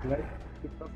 Vielleicht gibt das.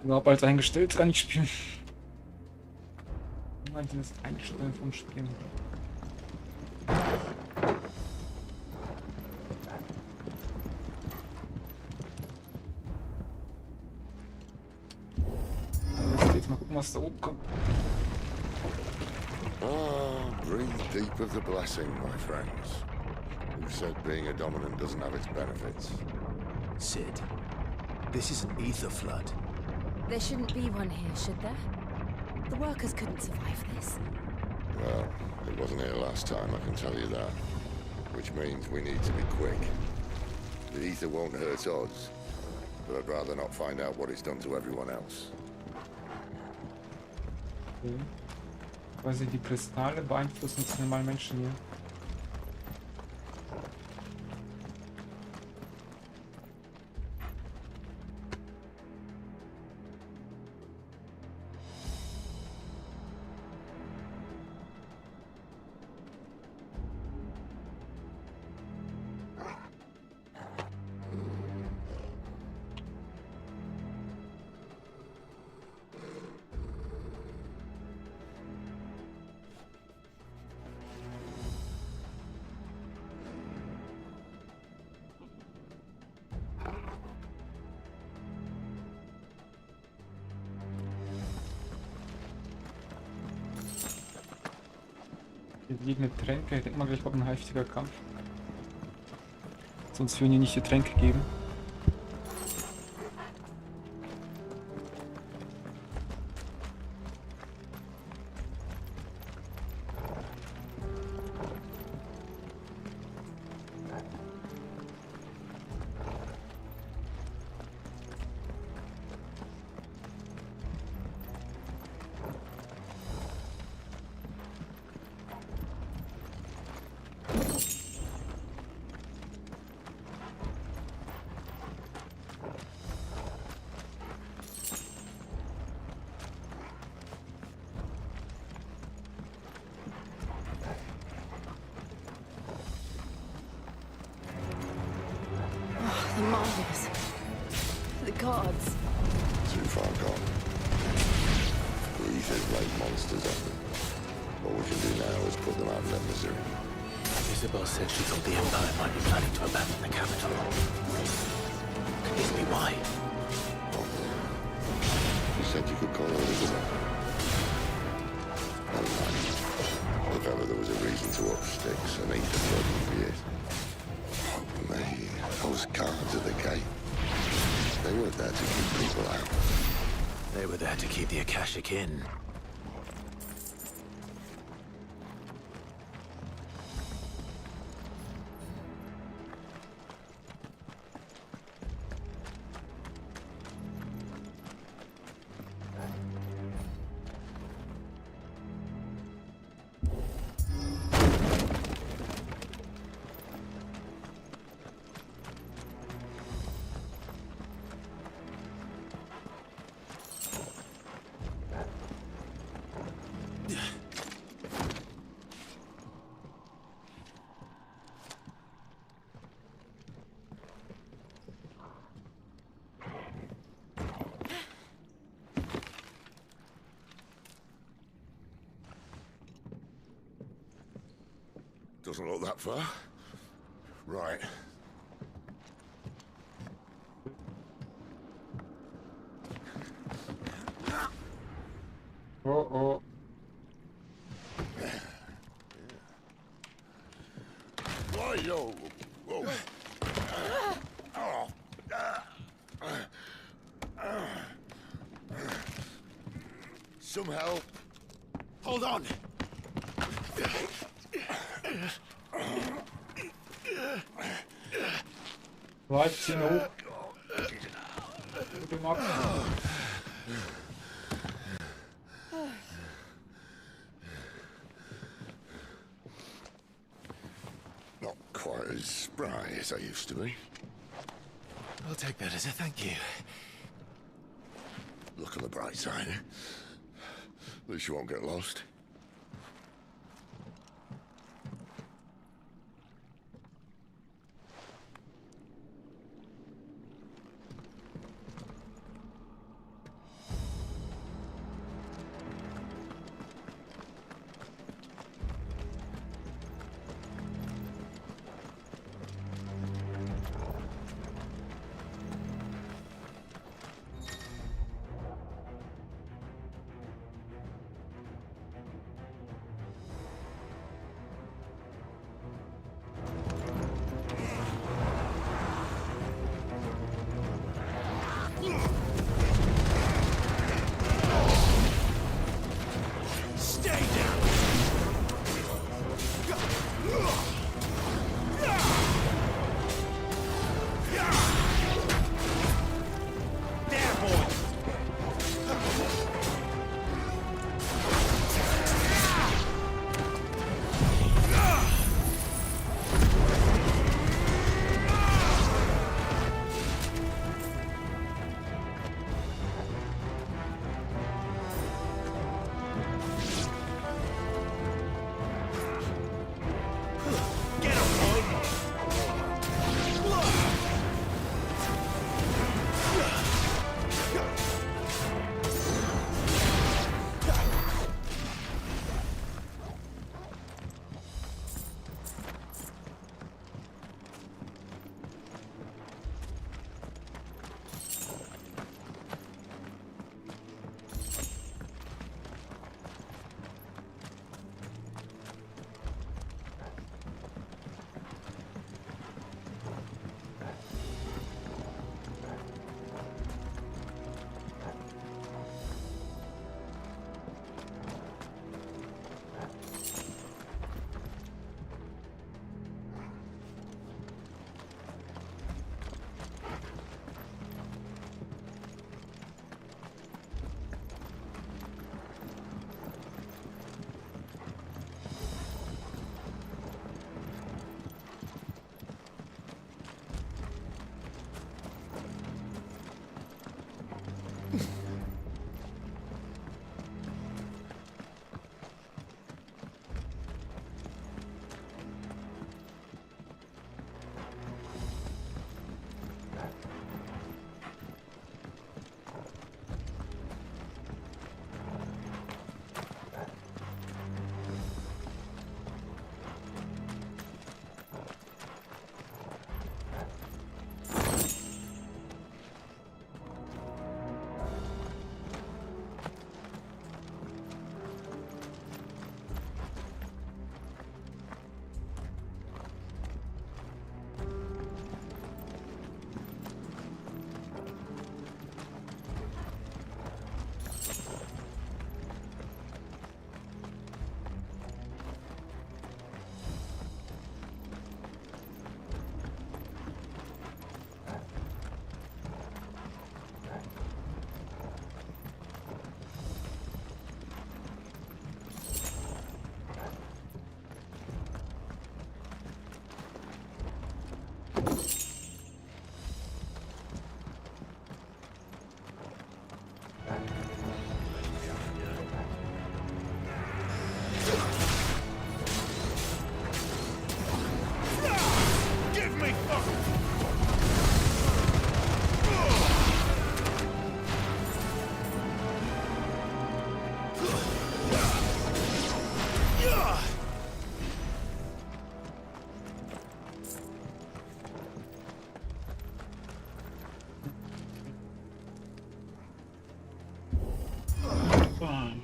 Überhaupt als eingestellt kann ich spielen. Meinte das Einstellen vom Spielen. Jetzt mal gucken, was da oben kommt. Ah, breathe deep of the blessing, my friends. Who said being a dominant doesn't have its benefits? Sid, this is an ether flood. There shouldn't be one here, should there? The workers couldn't survive this. Well, it wasn't here last time, I can tell you that. Which means we need to be quick. The ether won't hurt us, but I'd rather not find out what it's done to everyone else. Okay. Quasi die Kristalle beeinflussen jetzt normalen Menschen hier. Hier liegen Tränke. Ich denke mal, gleich kommt ein heftiger Kampf. Sonst würden die nicht die Tränke geben. gods. Too far gone. The Aether's laid monsters on them. What we can do now is put them out of their misery. Isabel said she thought the Empire might be planning to abandon the capital. Could this be why? You said you could call her Isabel. Never mind. If ever there was a reason to up sticks, an Aether flood would be it. Oh, me. Those guards at the gate. They weren't there to keep people out. They were there to keep the Akashic in. Doesn't look that far. Right. Oh. Why, yo? Whoa. Some help. Hold on! Bleibt ihn hoch. Gute Max. Not quite as spry as I used to be. I'll take that as a thank you. Look on the bright side. At least you won't get lost. Nein.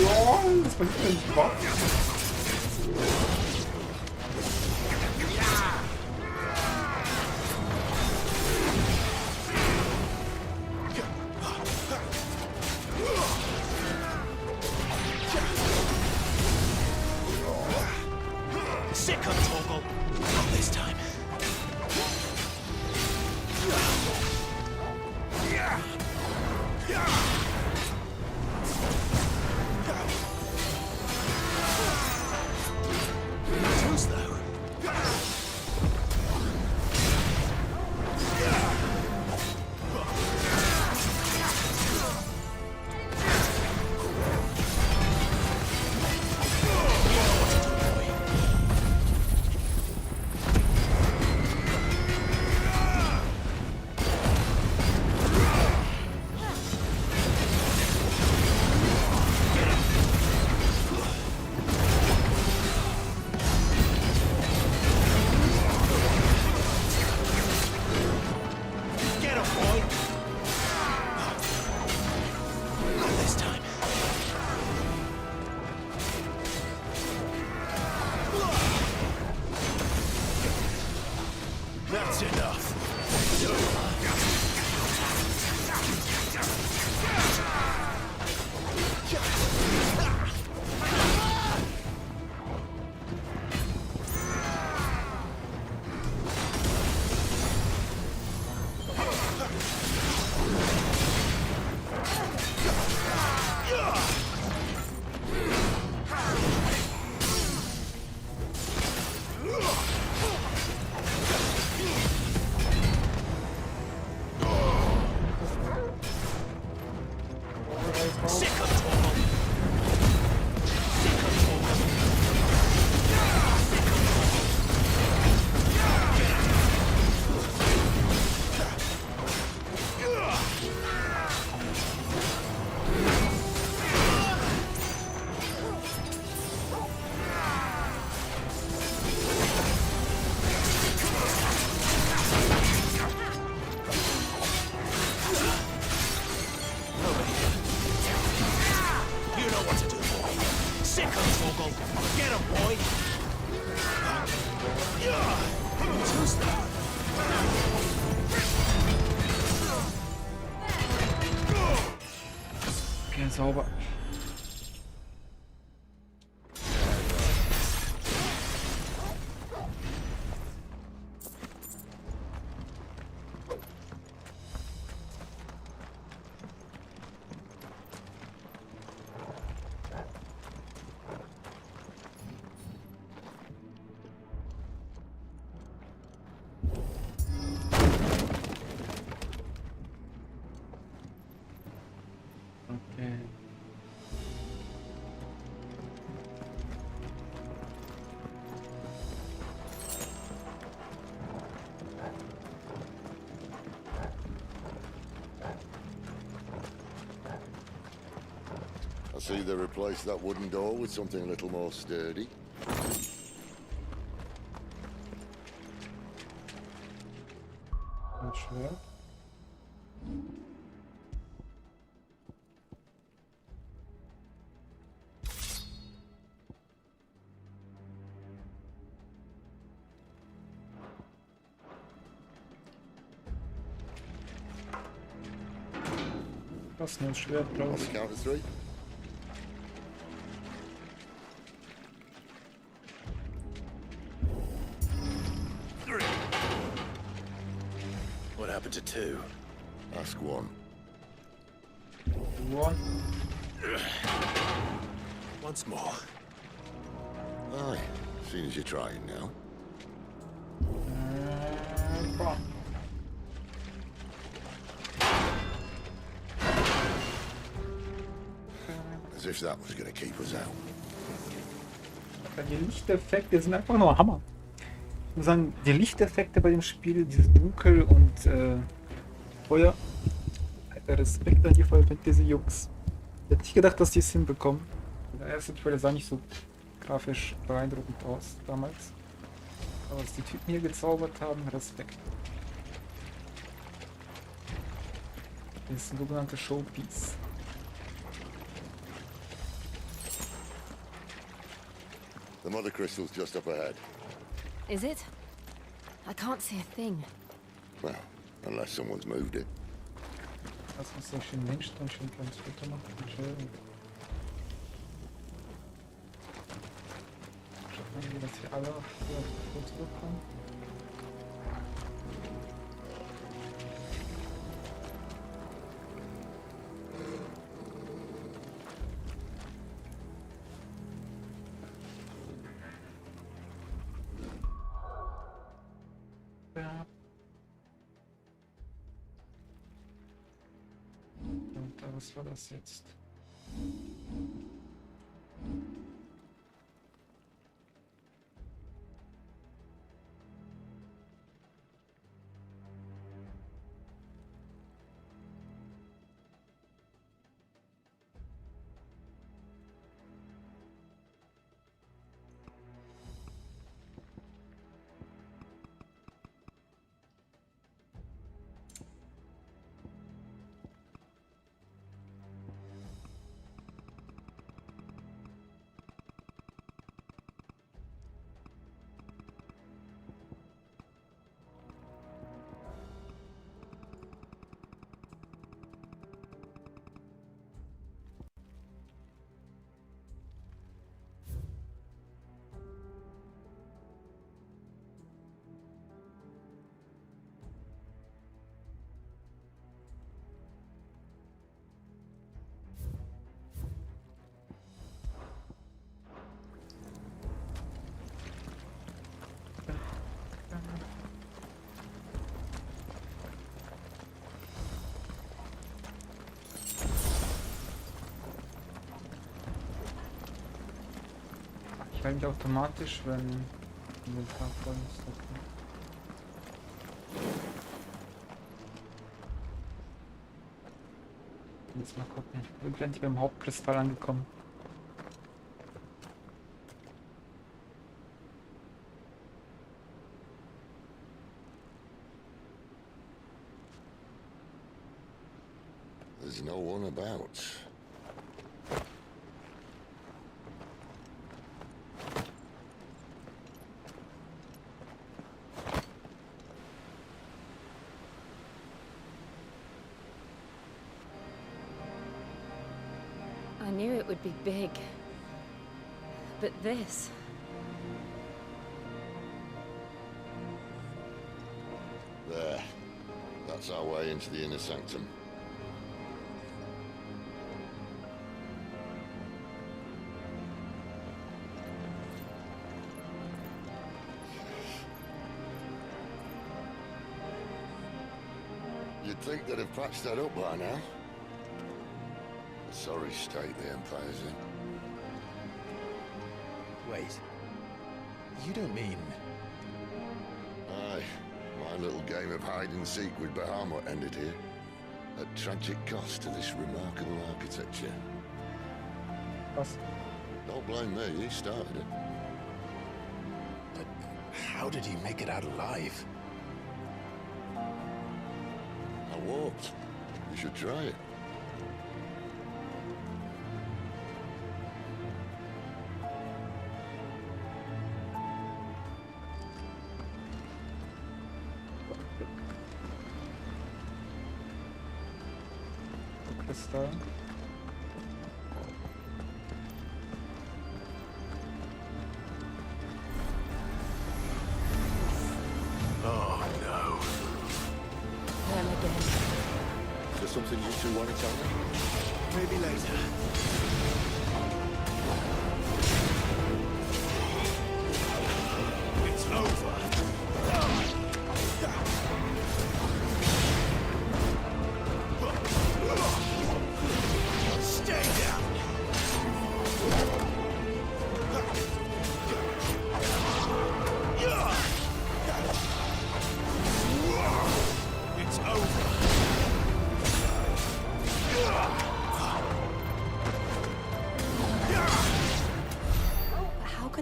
Ja, das war nicht wahr. Sick of Torgal. Not this time. Too slow. Get him, boy. Not this time. That's enough. Sick of Torgal. Sick of Torgal. You know what to do, boy. Sick of Torgal. Get him, boy. Too slow. Okay, sauber. Okay. I see they replaced that wooden door with something a little more sturdy. Ein Schwert. Das ist ein Schwert, On glaube the ich. count of three. What happened to two? Ask one. One. Once more. Aye, seeing as you're trying now. Boah. As if that was gonna keep us out. Die Lichteffekte sind einfach nur Hammer. Ich muss sagen, die Lichteffekte bei dem Spiel, dieses Dunkel und Feuer. Alter, Respekt an die Fantasy Jungs. Ich hätte nicht gedacht, dass die es hinbekommen. Der erste Trailer sah nicht so grafisch beeindruckend aus damals. Aber was die Typen hier gezaubert haben, Respekt. Das ist ein sogenanntes Showpiece. The mother crystal's just up ahead. Is it? I can't see a thing. Well, unless someone's moved it. Lass uns doch schön hinstellen und schön ein kleines Foto machen. Schön. Schauen wir, dass wir alle auf das Foto bekommen. Ja. Und was war das jetzt? Ich halte mich automatisch, wenn Inventar voll ist. Okay. Jetzt mal gucken. Wir sind endlich beim Hauptkristall angekommen. There's no one about. I knew it would be big. But this... There. That's our way into the inner sanctum. You'd think they'd have patched that up by now. A sorry state the Empire's in. Wait. You don't mean... Aye. My little game of hide-and-seek with Bahamut ended here. At tragic cost to this remarkable architecture. Was? Don't blame me, he started it. But how did he make it out alive? I walked. You should try it. Kristall. Oh, no. Them again. Is there something you two want to tell me? Maybe later. It's over.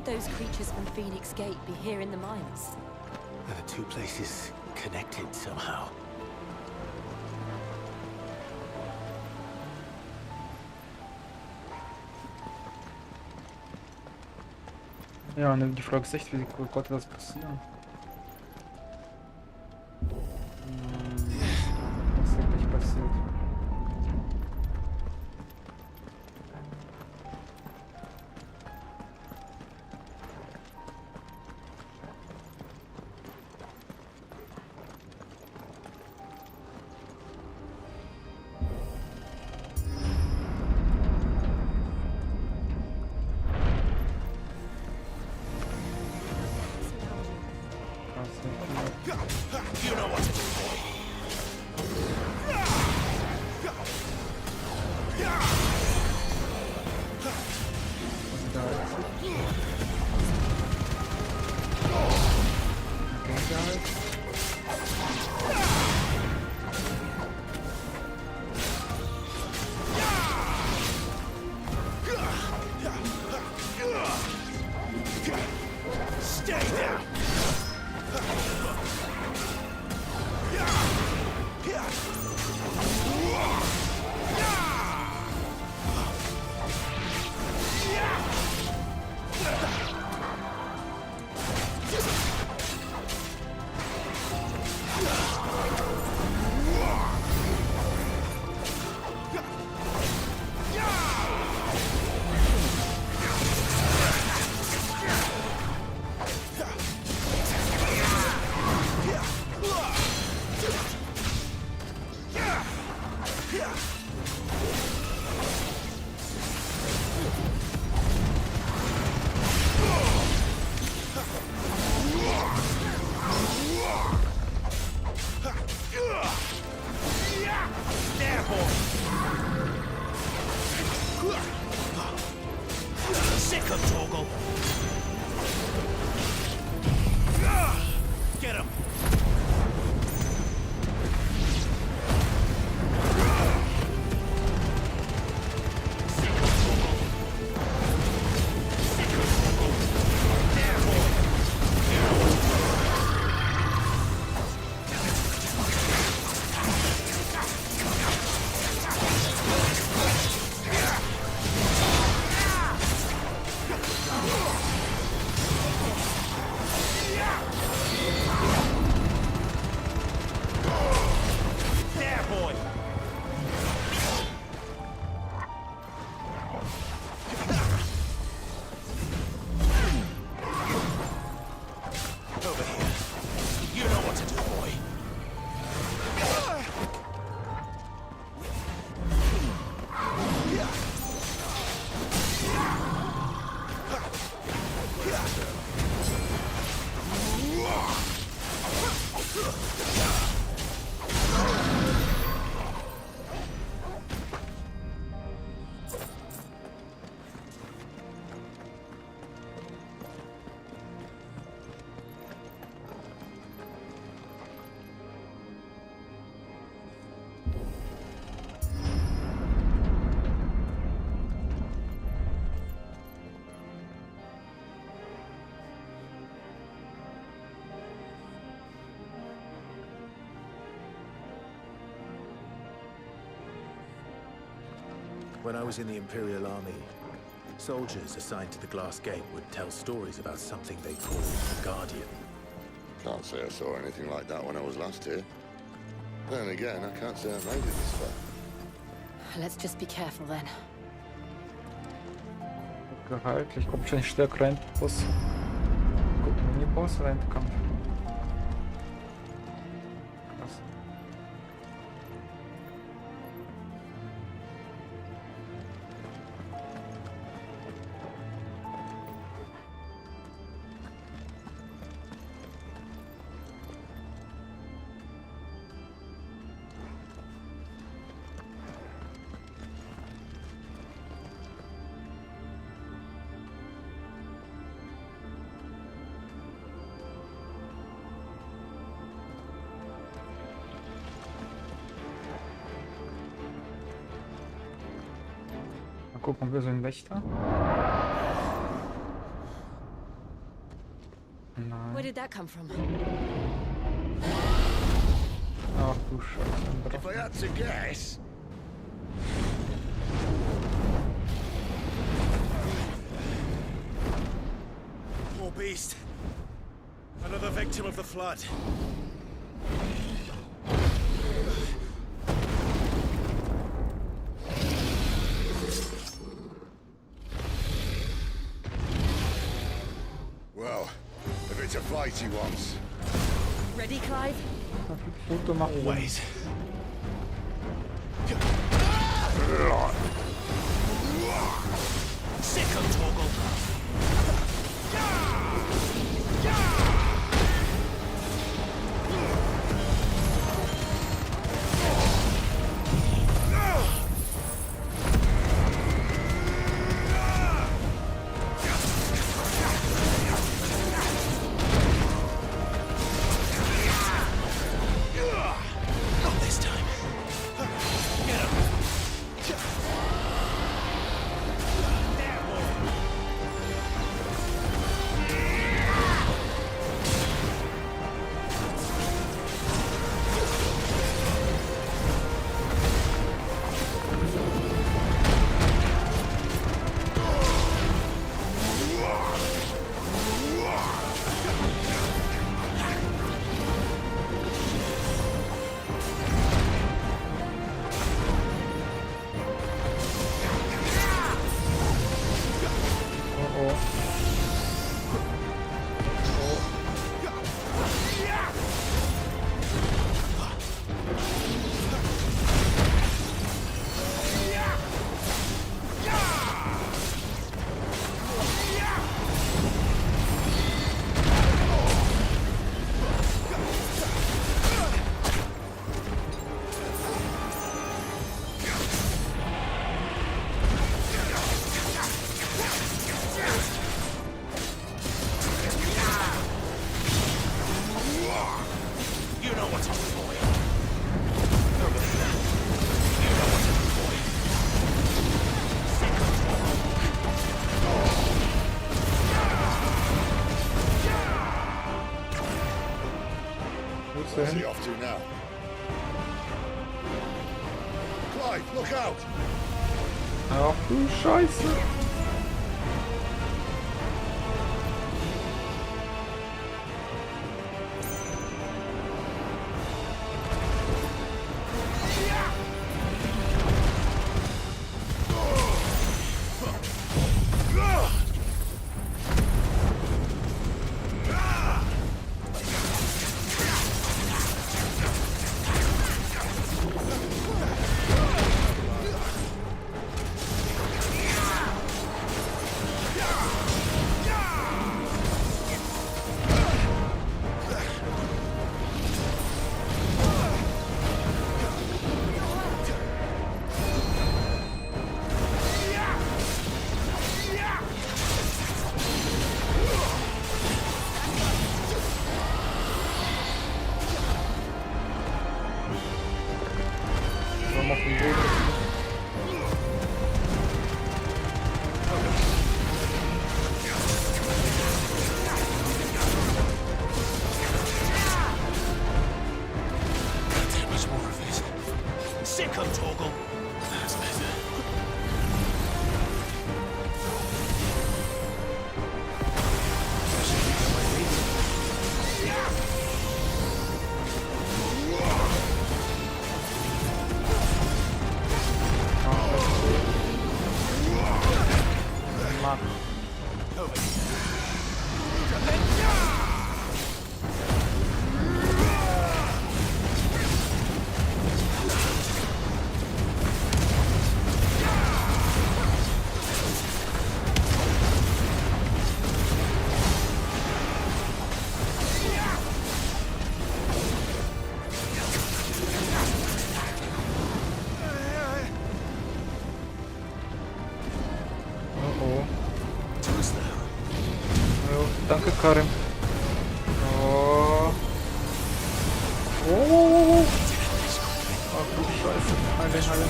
those creatures from Phoenix Gate be here in the mines? Are the two places connected somehow? Ja, und die Frage ist echt, wie konnte das passieren? Was ist wirklich passiert? You know what to do, boy. Stay down. Sick of Torgal. Get him. When I was in the Imperial Army, soldiers assigned to the Glass Gate would tell stories about something they called the Guardian. Can't say I saw anything like that when I was last here. Then again, I can't say I made it this far. Let's just be careful then. Gehaltlich kommt schon stärker rein, Boss. Guck, Mini-Boss reinkommt. Krass. Mal gucken, ob wir so einen Wächter. Where Nein. did that come from? Ach du Scheiße. If I had to guess, Poor beast. Another victim of the flood. well, if it's a fight he wants, Ready, Clive? Foto machen. Always. Sicko Torgal. Not this time. Get him. Oh oh. You know what's up, boy. Over there. You know what's up, boy. Sicko Torgal. Wo ist der where's hin? he off to now? Clive, look out! Ach du Scheiße. Sollen wir auf den Boden? There was more of it. Sicko Torgal. That's better. Mann. Oh oh. Who's there? Jo, danke Karim. Oh. Oh, oh, oh, oh. Ach du Scheiße. Heile, heile.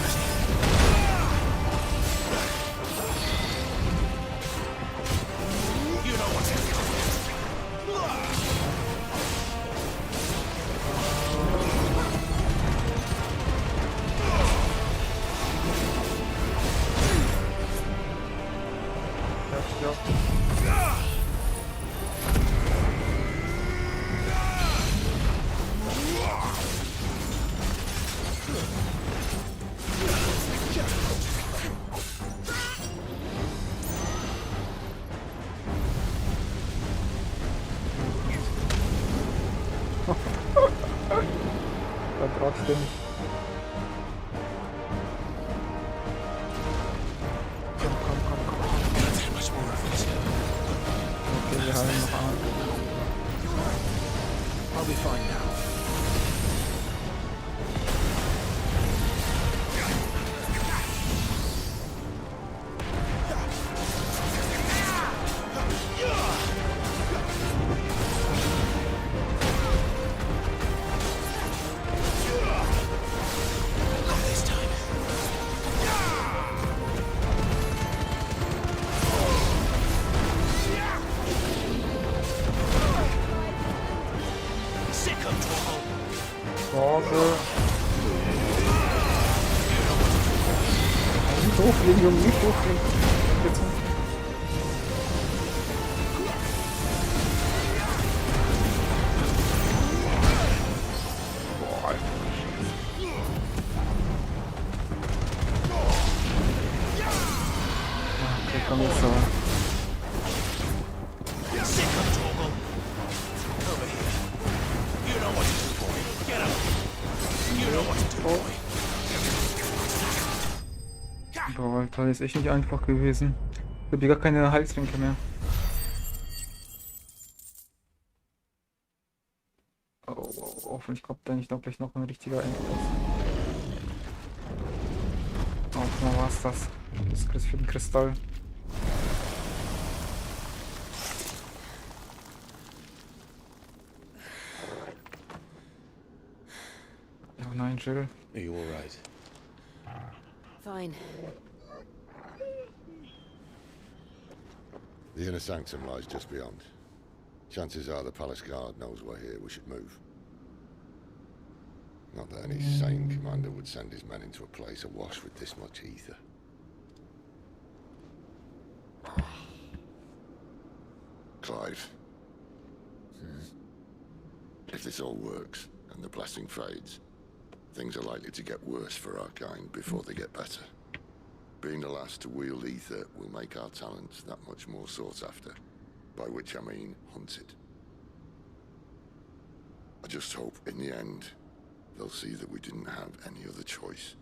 You know what's up. trotzdem. Okay, wir heilen noch an. I'll be fine now. Sorge. Nicht hochfliegen, Junge, nicht hochfliegen. Bitte. Boah, Alter. Okay, komm jetzt so. Boah, Alter, das ist echt nicht einfach gewesen. Ich habe hier gar keine Heiltränke mehr. Hoffentlich kommt da nicht auch gleich noch ein richtiger Endboss. Oh, mal war's das. Das für den Kristall. Oh nein, Jill. Are you all right? Fine. The inner sanctum lies just beyond. Chances are the palace guard knows we're here. We should move. Not that any sane commander would send his men into a place awash with this much ether. Clive. If this all works, and the blessing fades, things are likely to get worse for our kind before they get better. Being the last to wield ether will make our talents that much more sought after, by which I mean hunted. I just hope, in the end, they'll see that we didn't have any other choice,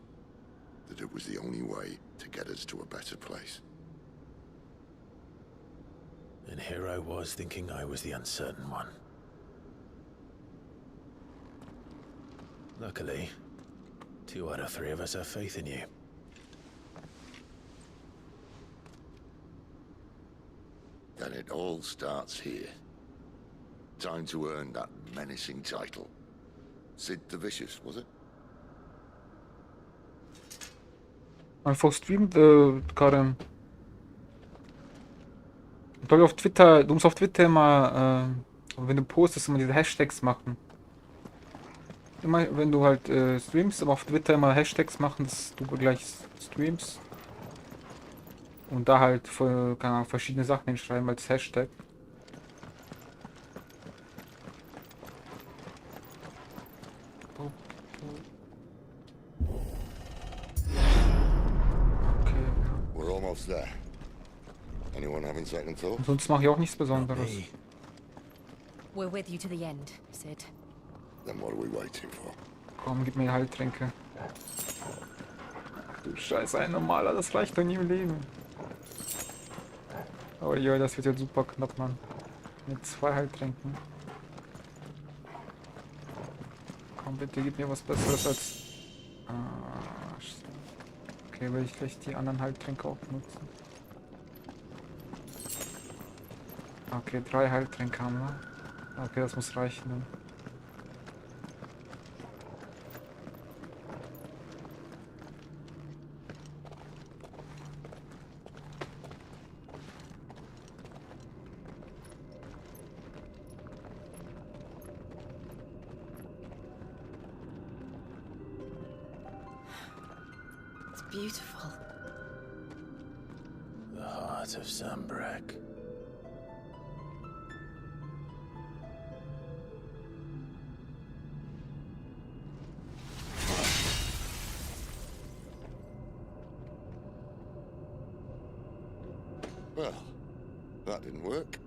that it was the only way to get us to a better place. And here I was thinking I was the uncertain one. Luckily, 2 out of 3 of us have faith in you. Then it all starts here. Time to earn that menacing title. Sid the Vicious, was it? Einfach streamt gerade. Ich glaube auf Twitter, du musst auf Twitter immer, wenn du postest, immer diese Hashtags machen. Immer, wenn du halt streamst, aber auf Twitter immer Hashtags machen, dass du gleich streamst. Und da halt keine Ahnung, verschiedene Sachen hinschreiben als Hashtag. Okay. We're almost there. Anyone having second thoughts? Sonst mache ich auch nichts Besonderes. Me. We're with you to the end, Sid. Then what are we waiting for? Komm, gib mir Heiltränke. Du Scheiße, ein normaler, das reicht doch nie im Leben. Oh ja, das wird jetzt super knapp, Mann. Mit 2 Heiltränken. Komm bitte, gib mir was Besseres als... okay, will ich gleich die anderen Heiltränke auch nutzen. Okay, 3 Heiltränke haben wir. Okay, das muss reichen dann. It's beautiful. The heart of Sambrek. Well, that didn't work.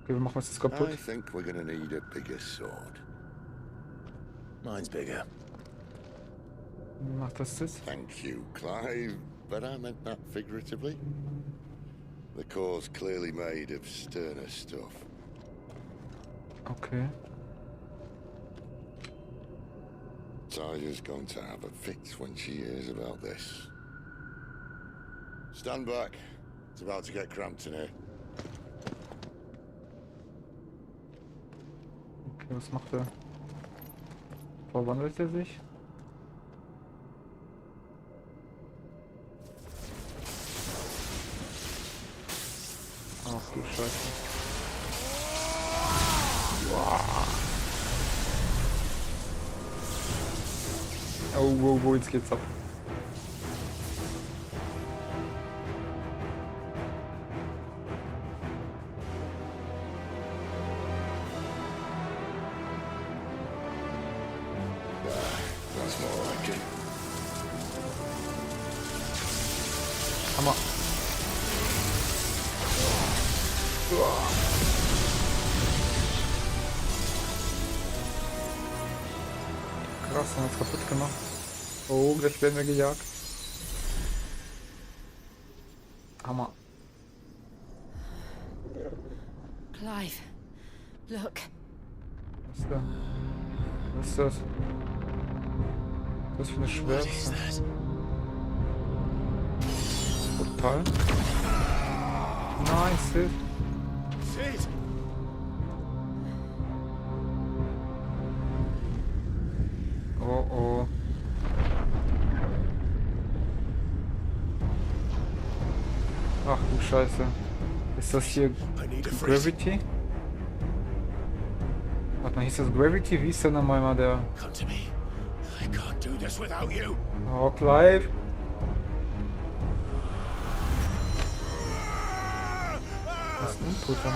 Okay, wir machen uns das kaputt. I think we're gonna need a bigger sword. Mine's bigger. Wie macht das das? Thank you, Clive, but I meant that figuratively. The core's clearly made of sterner stuff. Okay. Talia's going to have a fit when she hears about this. Stand back. It's about to get cramped in here. Okay, was macht er? Verwandelt er sich? Ach du Scheiße. Oh, jetzt geht's ab. That's more like it. Hammer. Krass, haben wir es kaputt gemacht. Oh, gleich werden wir gejagt. Hammer. Clive, look. Was ist da? Was ist das? Was für eine Schwert? Portal? Nein, Sid. Sid! Oh oh. Ach du Scheiße. Ist das hier I need a freeze. Gravity? Warte mal, hieß das Gravity? Wie ist denn nochmal mal der... Come to me. I can't do this without you. Oh, Clive. Was ist ein Untoter, ne?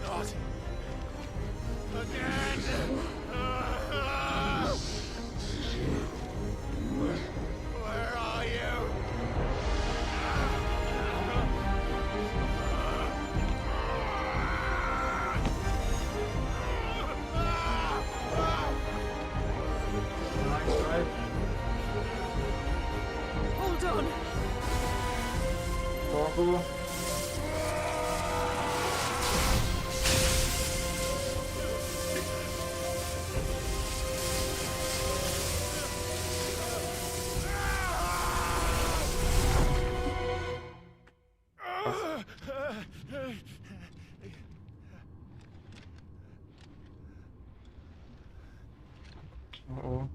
Not again. Where are you? Hold on. Torgo. Oh oh.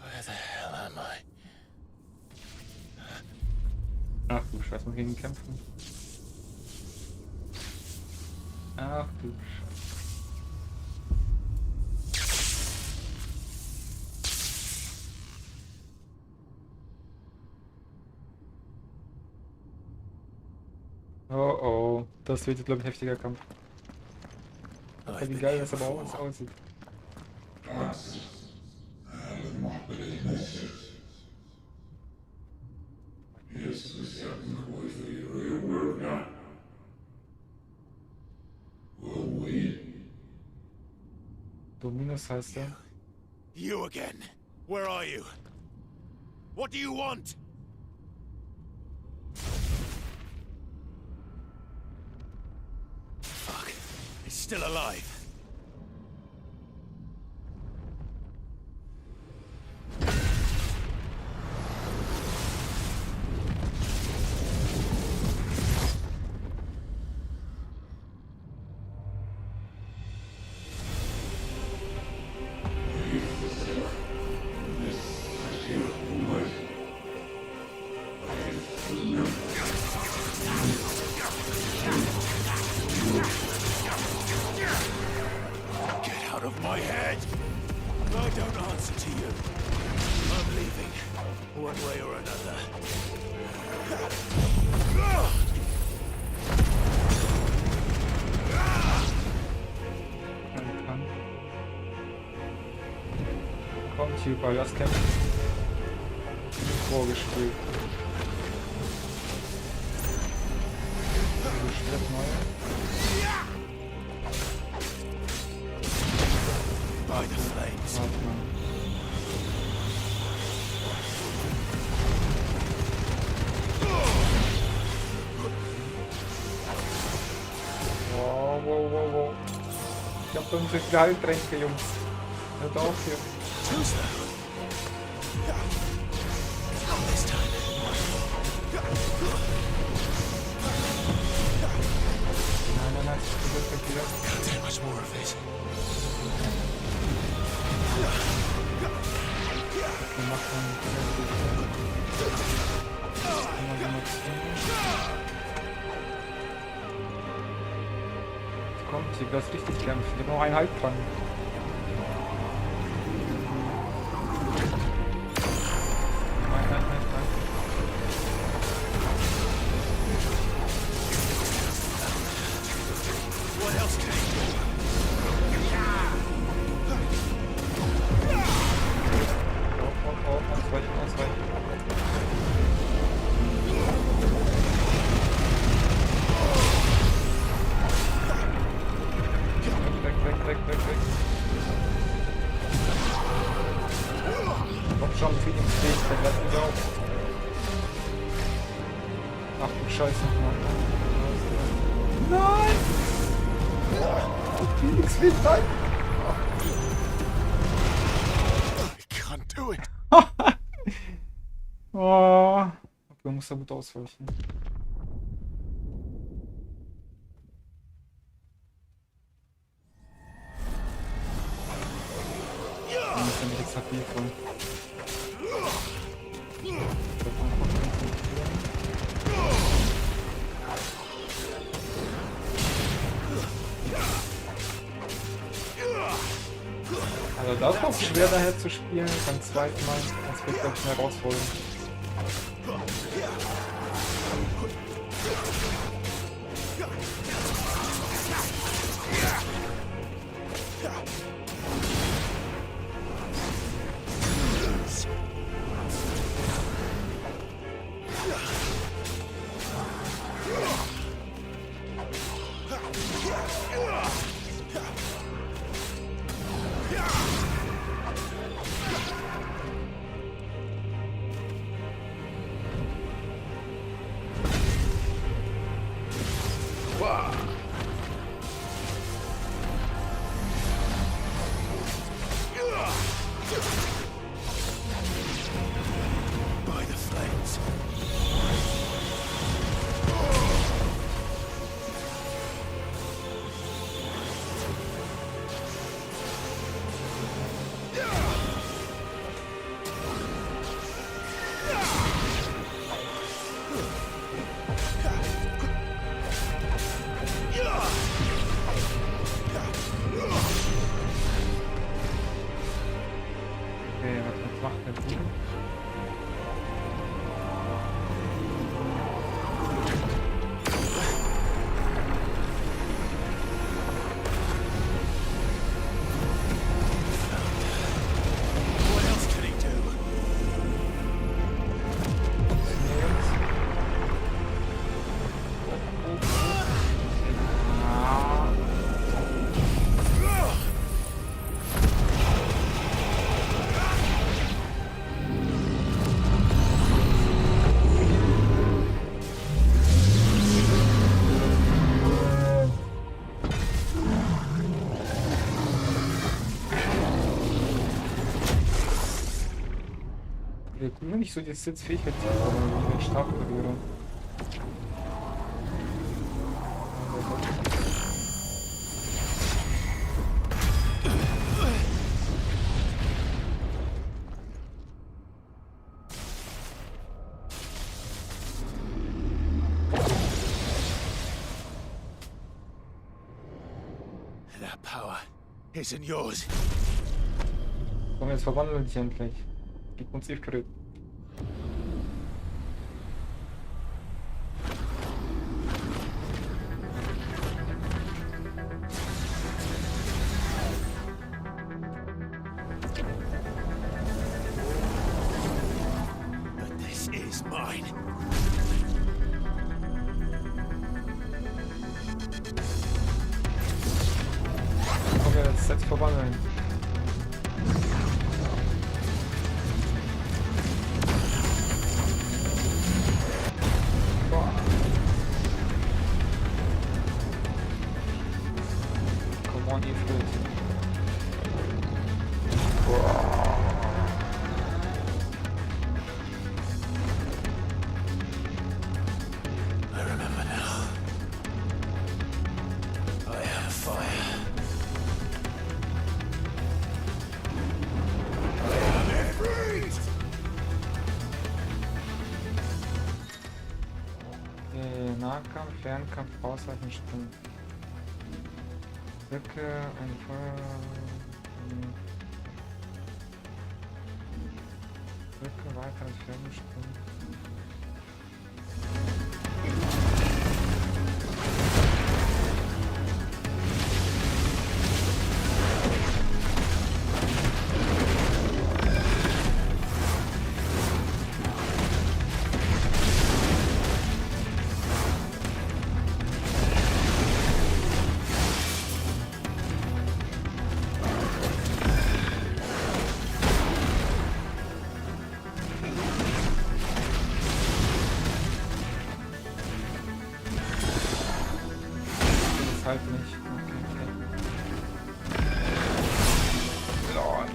Where the hell am I? Ach du Scheiße, muss gegen ihn kämpfen. Ach du Scheiße. Oh oh, das wird, glaube ich, ein heftiger Kampf. I've Wie been geil here das aber before. aussieht. Dominus heißt er. You again. Where are you? What do you want? Fuck. It's still alive. Get out of my head! I don't answer to you. I'm leaving, one way or another. Kommt hier, lass kämpfen. Vorgespielt. Schwert neu. By the flames. Warte mal. Wow. Ich hab unsere Heiltränke, Jungs. Hört auf hier. Too slow. Not this time. Nein, das wird weg wieder. Can't take much more of this. Wir machen kommt, hier wird richtig kämpfen. Ich habe noch einen Halbfang. Nein. What else can I do? Ausweichen. Weg. Komm schon, Feeding-Fähigkeit, lass mich auf. Ach du Scheiße, Mann. Nein! Feeding-Fähigkeit! I can't do it. Oh. Okay, man muss da gut ausweichen. Ich muss ja jetzt HP voll. Also das war schwer daher zu spielen, beim zweiten Mal. Das wird glaube ich eine Herausforderung. By the flames. Okay, was macht der Bruder? What else can he do? Wir können nicht so die Sitzfähigkeit, wenn ich stark wäre. That power isn't yours. Komm, jetzt verwandle dich endlich. Gib uns Ifrit. But this is mine. jetzt verwandeln. Boah. Come on, ihr Flut. I remember now. I am fire. I am afraid. Nahkampf, Fernkampf, Ausweichen, Sprung. Drücke ein Feuer. Drücke weiter als Ferngesprung. Halt nicht. Okay. Lord.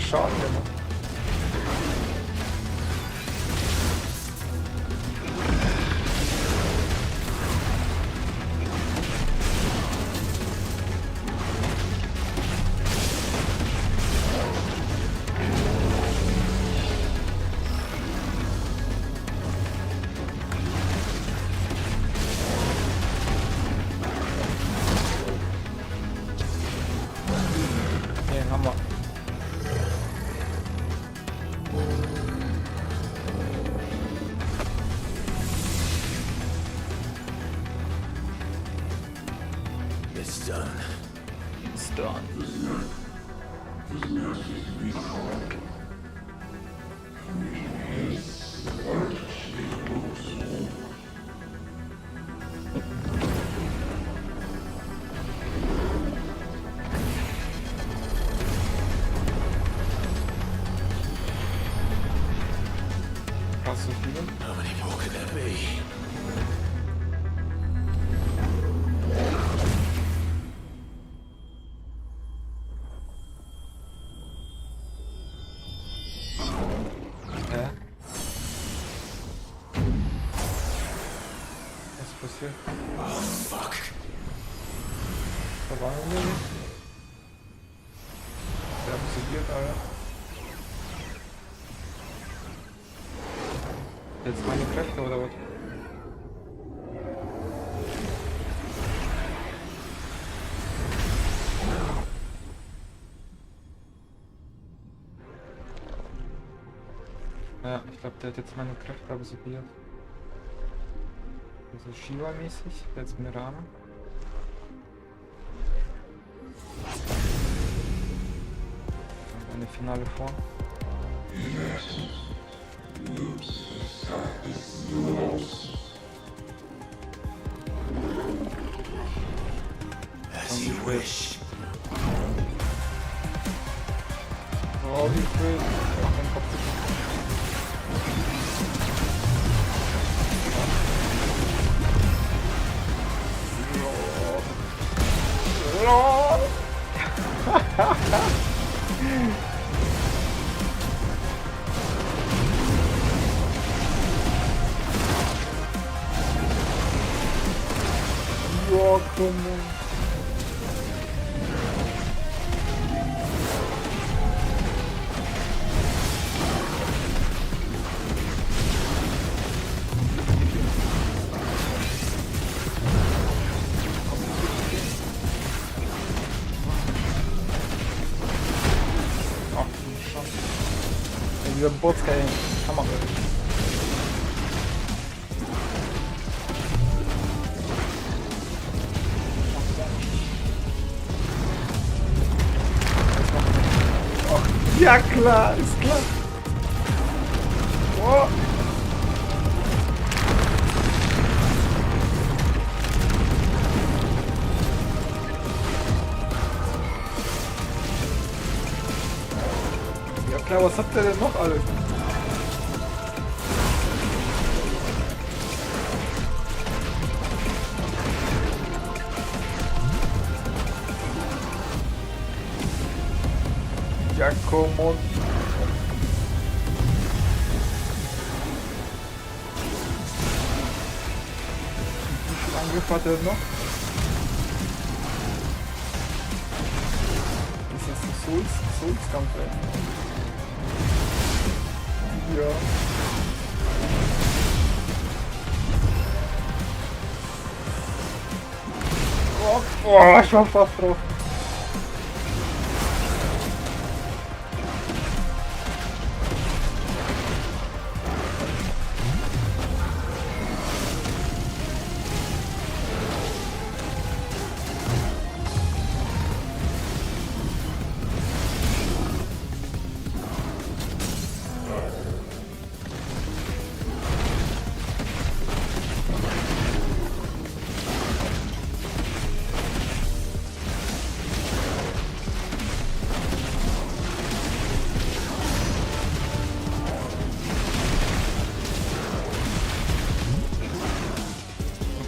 Schaden gemacht. Den haben wir. It's done. It's done. Krass, so viele. How many more could there be? Hä? Was passiert? Oh, fuck. Verwandeln wir nicht? Der absolviert, Alter. Jetzt meine Kräfte oder was? Ja, ich glaube, der hat jetzt meine Kräfte absorbiert. Also Shiva-mäßig, jetzt Mirana. Und eine finale Form. As you wish. Oh, wie cool. Auf den Kopf gekommen. Oh, komm on. Ach du Scheiße. Ey, dieser Botzka, ey. Hammer. Ja klar, ist klar. Oh. Ja klar, was habt ihr denn noch alles? Ja, komm on. Wie viel Angriff hat er noch? Ist das ein Souls-Kampf, ey? Ja. Oh, ich war fast drauf.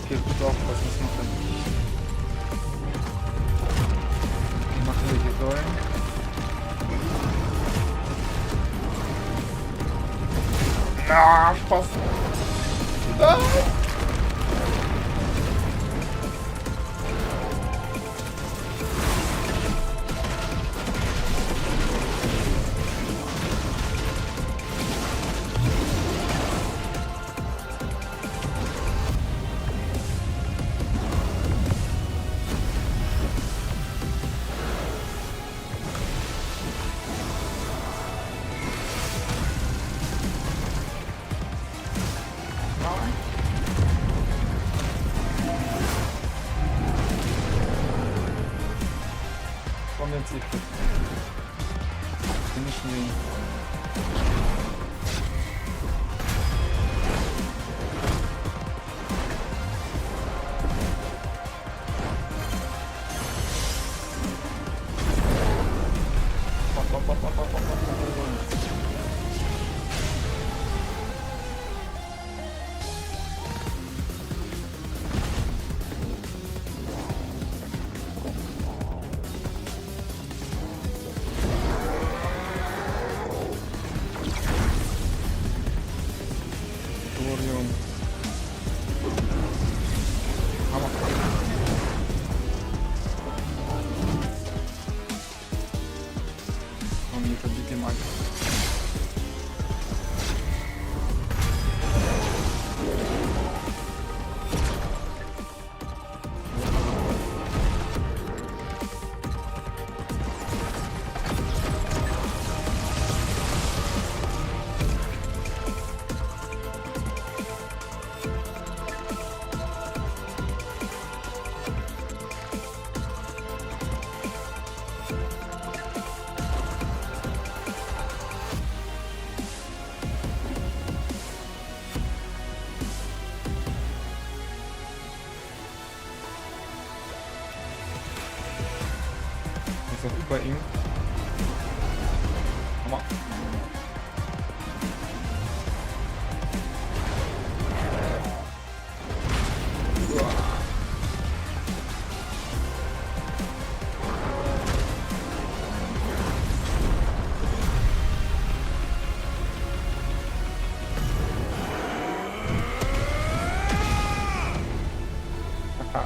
Okay, gut aufpassen, was macht er? Die machen wir hier Säulen. Na, Spaß. Ah! Komm jetzt, ich bin nicht mehr. Hammer. Komm, hier verbiet dem Angst. Ist auch über ihm. Hammer. Haha.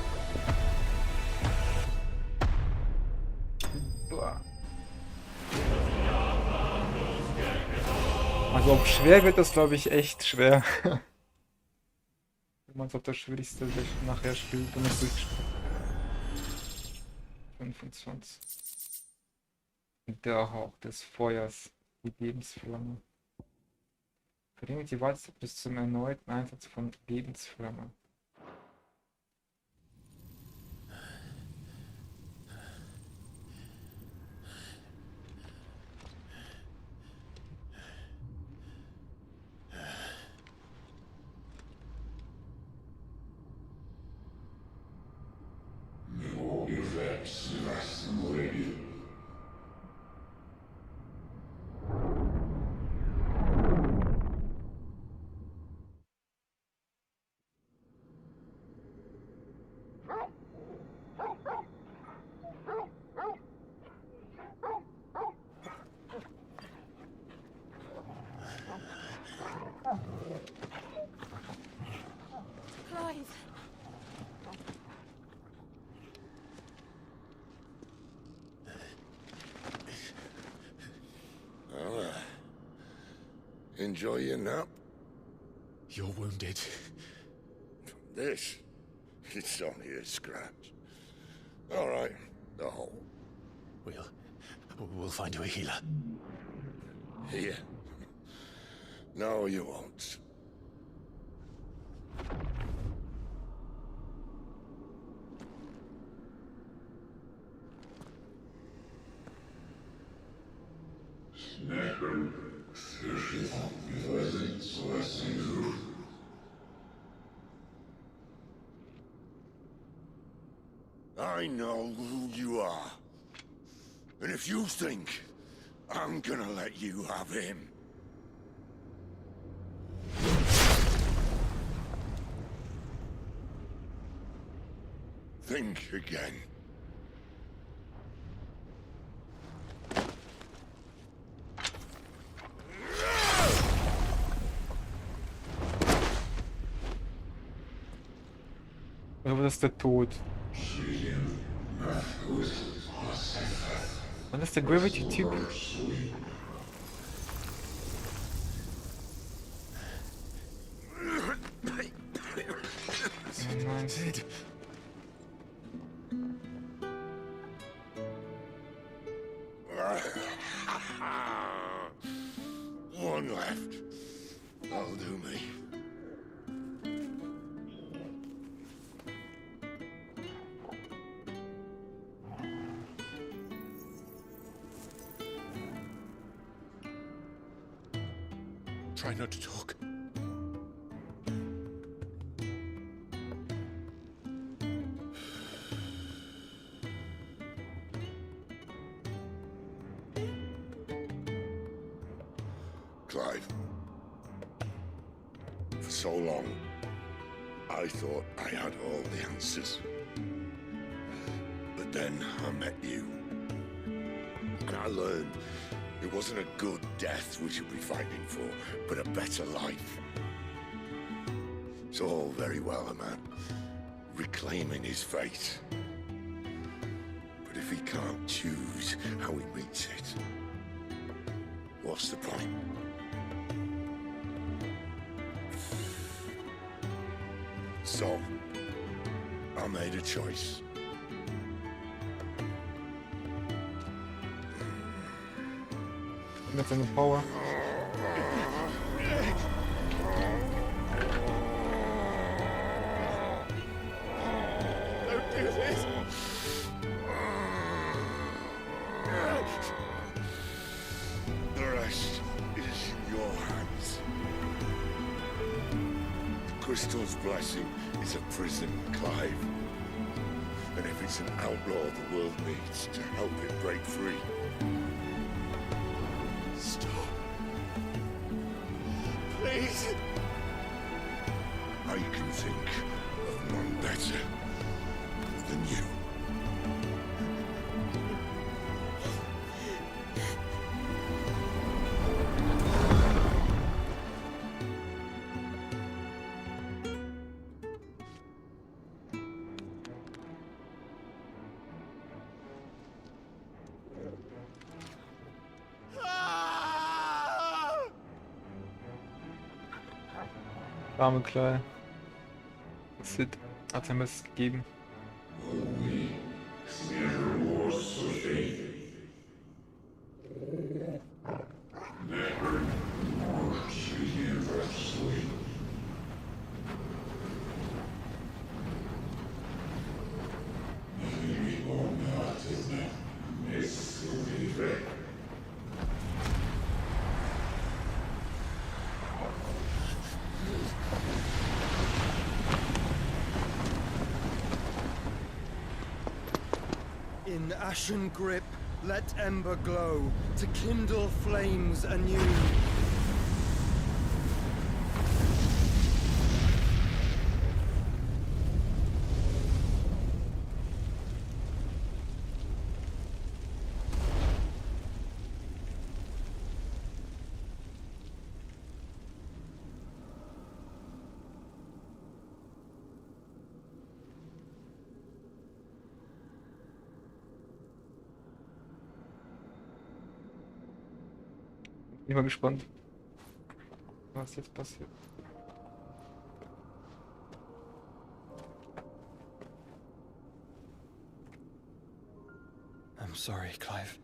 Also auf schwer wird das, glaube ich, echt schwer. Wenn man es auf das Schwierigste nachher spielt und es durchspielt. 25. Der Hauch des Feuers, die Lebensflamme. Verringert die Wartezeit bis zum erneuten Einsatz von Lebensflamme. Clive! Well, enjoy your nap. You're wounded. This, it's only a scratch. All right, the hole. We'll find you a healer. Here? No, you won't. I know who you are. And if you think I'm gonna let you have him... think again. Oder ist der Tod? Wann ist der Gravity-Typ? One left. That'll do me. Try not to talk. Clive. For so long, I thought I had all the answers. But then I met you. And I learned it wasn't a good death we should be fighting for, but a better life. It's all very well, a man reclaiming his fate. But if he can't choose how he meets it, what's the point? So, I made a choice. That's in the power. Don't do this! The rest is in your hands. The crystal's blessing is a prison, Clive. And if it's an outlaw the world needs to help it break free. Stop. Please. I can think of none better than you. Arme Klein. Sid hat sein Bestes gegeben. In ashen grip, let ember glow, to kindle flames anew. Bin mal gespannt, was jetzt passiert. I'm sorry, Clive.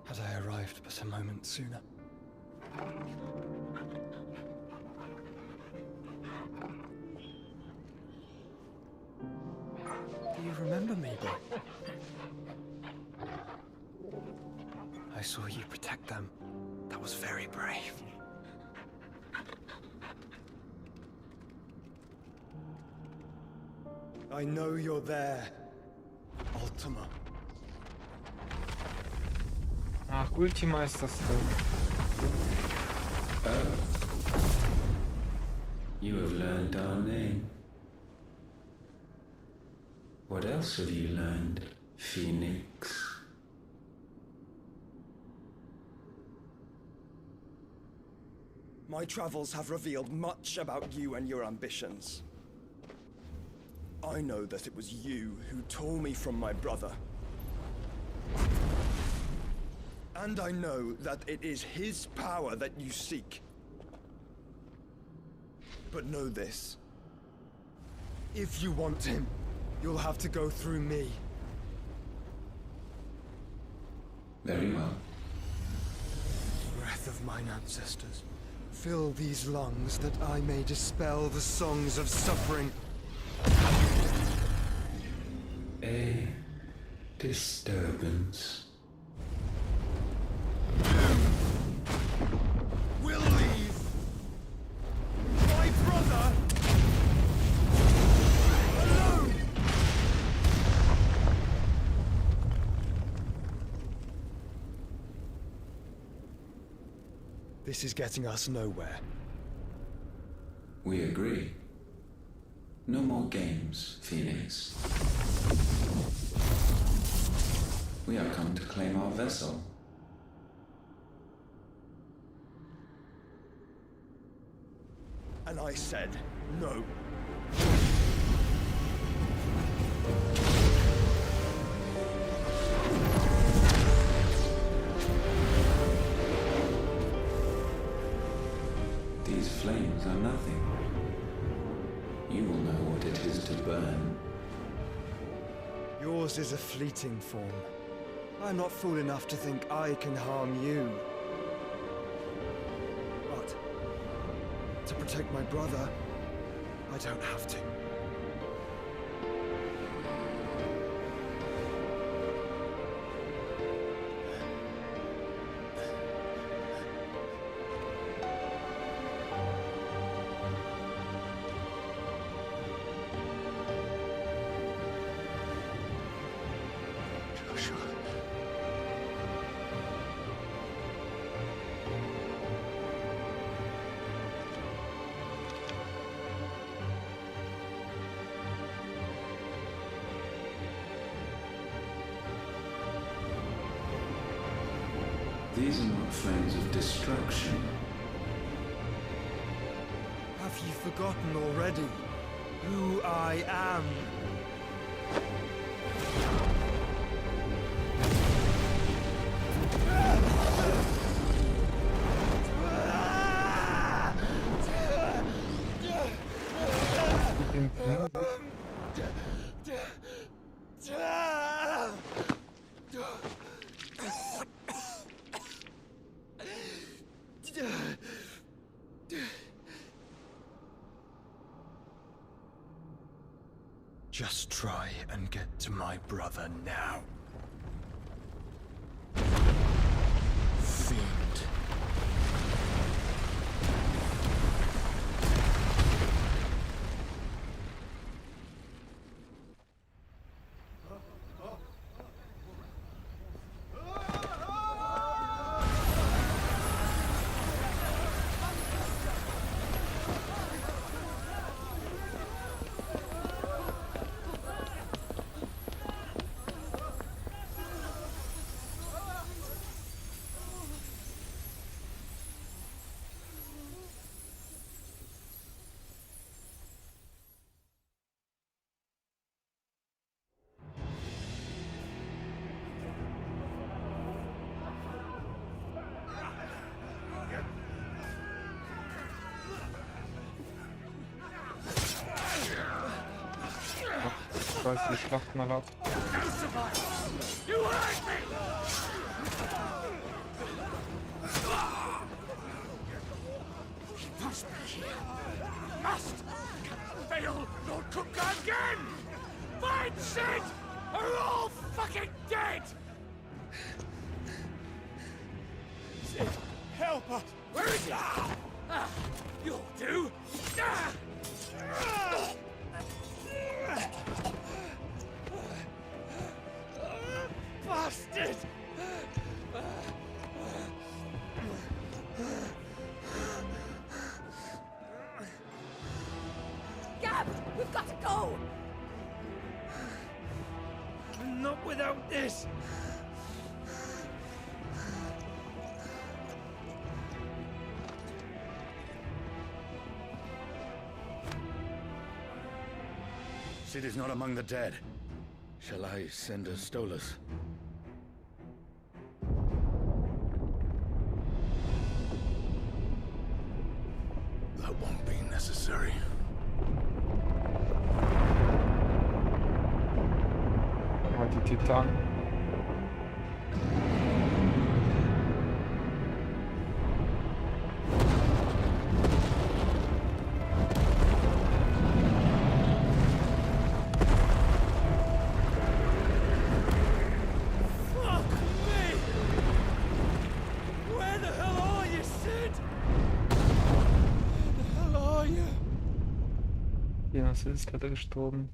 Had I arrived but a moment sooner. Do you remember me, boy? I saw you protect them. That was very brave. I know you're there, Ultima. Ach, Ultima ist das da. You have learned our name. What else have you learned, Phoenix? My travels have revealed much about you and your ambitions. I know that it was you who tore me from my brother. And I know that it is his power that you seek. But know this. If you want him, you'll have to go through me. Very well. Breath of mine ancestors. Fill these lungs that I may dispel the songs of suffering. A disturbance. We'll leave. My brother! Alone! This is getting us nowhere. We agree. No more games, Phoenix. We have come to claim our vessel. And I said no. These flames are nothing. You will know what it is to burn. Yours is a fleeting form. I'm not fool enough to think I can harm you. But to protect my brother, I don't have to. These are not flames of destruction. Have you forgotten already who I am? den Finger sich. Just try and get to my brother now. Fiend. Ich weiß die Schlacht mal ab. Must be here. Must! Fail, Lord Cook again! Find Sid! Or we're all fucking dead! Sid, help us! Where is he? You'll do! Bastard! Gab, we've got to go! Not without this! Sid is not among the dead. Shall I send a Stolas? That won't be necessary. Aber die Titanen. Fuck me! Where the hell are you, Sid? Where the hell are you? Ja, es ist leider gestorben.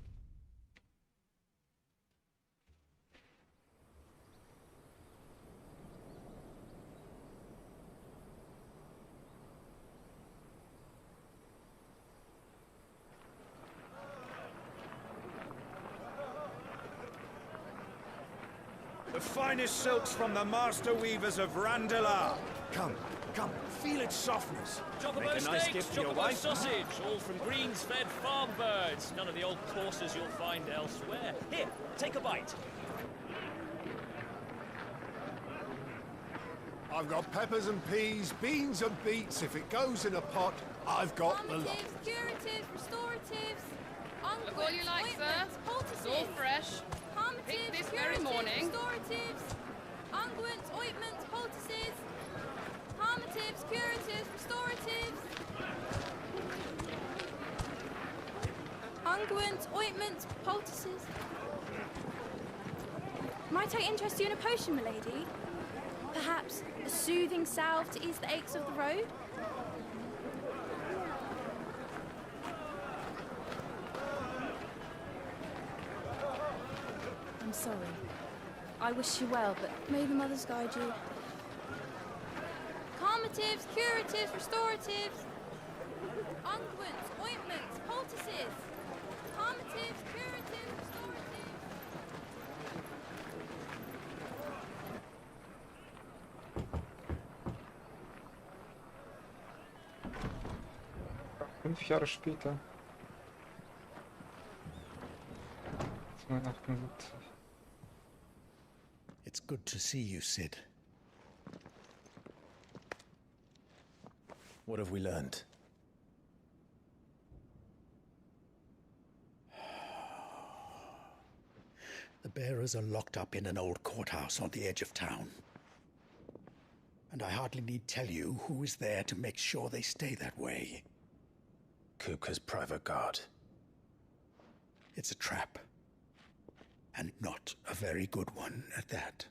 The finest silks from the master weavers of Randalar. Come, come, feel its softness. Chocobo Make a nice steaks, gift for your chocobo wife. sausage, all from greens-fed farm birds. None of the old courses you'll find elsewhere. Here, take a bite. I've got peppers and peas, beans and beets. If it goes in a pot, I've got the lot. Calmatives, curatives, restoratives, Look all you like, sir. It's all fresh. Picked this very morning. Restoratives, unguents, ointments, poultices, calmatives, curatives, restoratives, unguents, ointments, poultices. Might I interest you in a potion, milady? Perhaps a soothing salve to ease the aches of the road? I'm sorry. I wish you well, but may the mothers guide you. Calmatives, curatives, restoratives, unguents, ointments, poultices. Calmatives, curatives, restoratives. 5 Jahre später. 1978. It's good to see you, Sid. What have we learned? bearers are locked up in an old courthouse on the edge of town. And I hardly need tell you who is there to make sure they stay that way. Kupka's private guard. It's a trap. And not a very good one at that.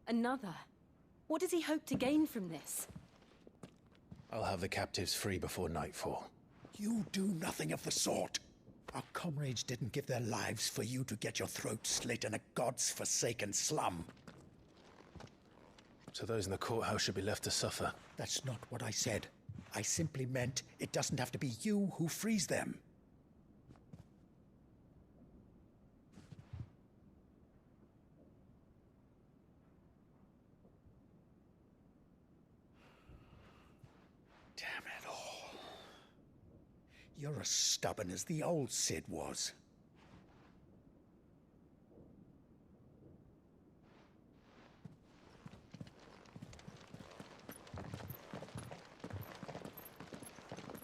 Another? What does he hope to gain from this? I'll have the captives free before nightfall. You do nothing of the sort. Our comrades didn't give their lives for you to get your throat slit in a god's-forsaken slum. So those in the courthouse should be left to suffer. That's not what I said. I simply meant it doesn't have to be you who frees them. Damn it all. You're as stubborn as the old Cid was.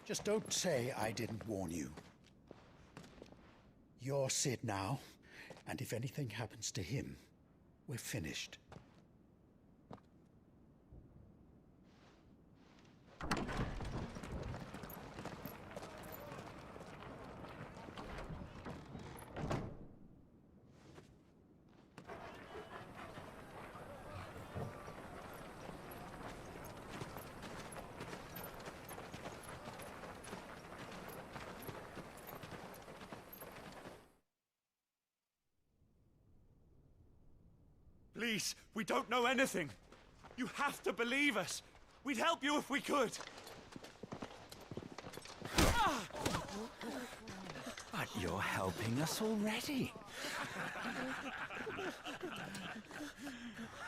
Just don't say I didn't warn you. You're Cid now, and if anything happens to him, we're finished. Please, we don't know anything. You have to believe us. We'd help you if we could. But you're helping us already.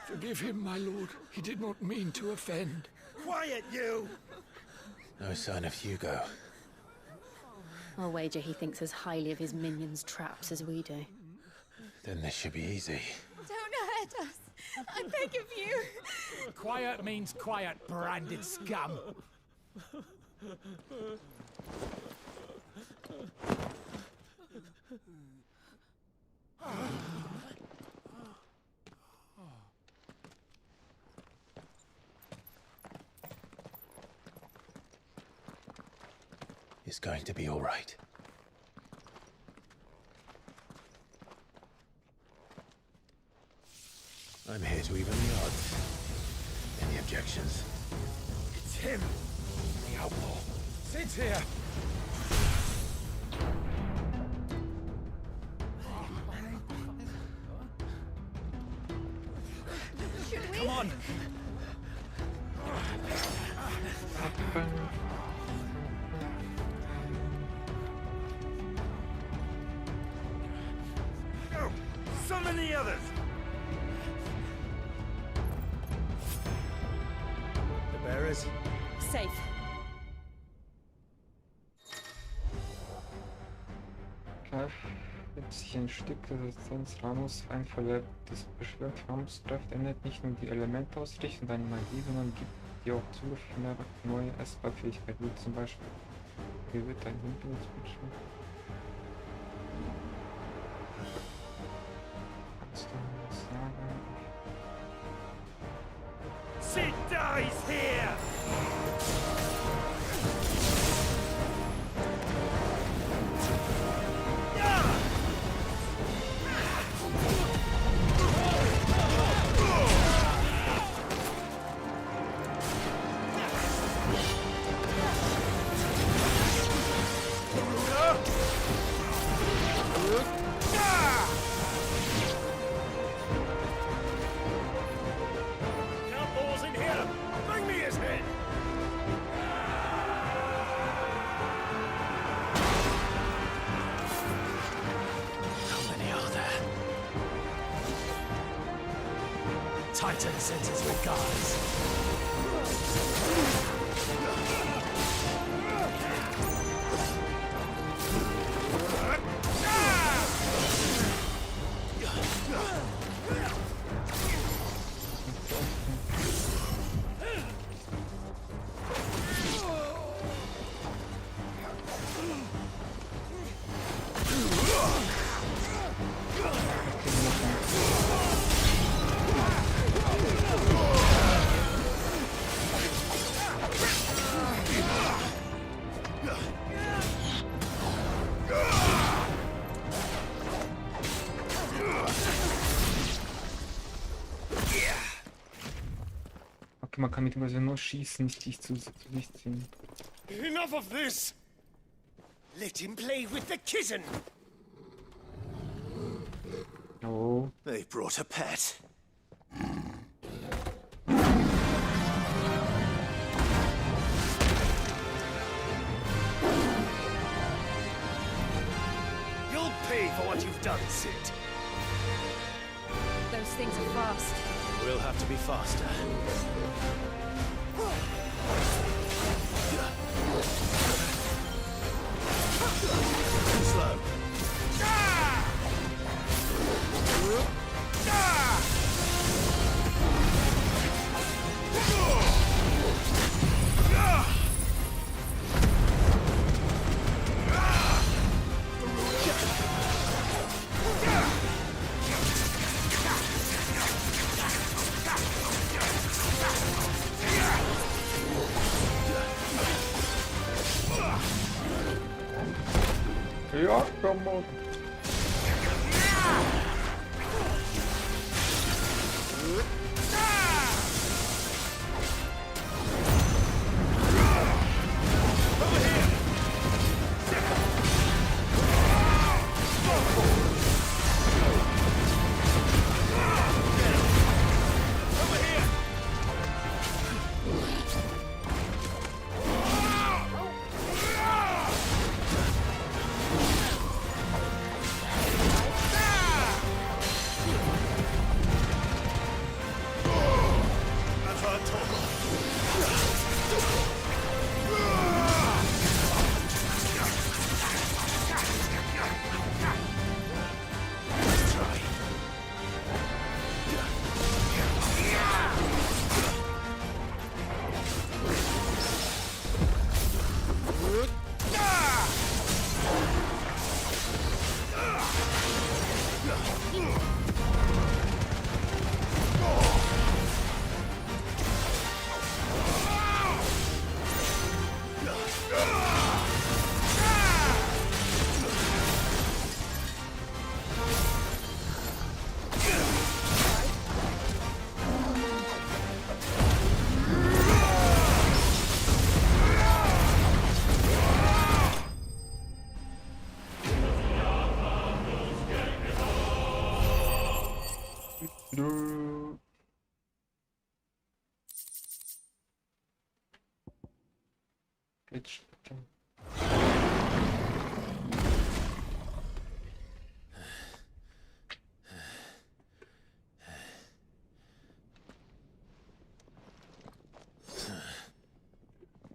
Forgive him, my lord. He did not mean to offend. Quiet, you! No sign of Hugo. I'll wager he thinks as highly of his minions' traps as we do. Then this should be easy. Don't hurt us. I beg of you. Quiet means quiet, branded scum. It's going to be all right. I'm here to even the odds. Any objections? It's him! The outlaw. Sid's here! Should we? Come on! Go! Summon the others! Bearers? Safe. Greif wird sich ein Stück des Ramos einverleibt. Das beschwört Ramskraft ändert nicht nur die Elementausrichtung deiner Magie, sondern gibt dir auch Zugriff auf mehrere neue Essbar-Fähigkeiten, wie zum Beispiel gewinnt dein Hintergrundbildschirm. Kannst du was sagen? Sid dies here! Cowboys in here! Bring me his head! How many are there? Titan sends his regards. dachte, man kann mit ihm also nur schießen, nicht dich zu sich ziehen. Enough of this! Let him play with the kitten! Oh. They brought a pet. You'll pay for what you've done, Sid. Those things are fast. We'll have to be faster. Too slow. Ja, komm on.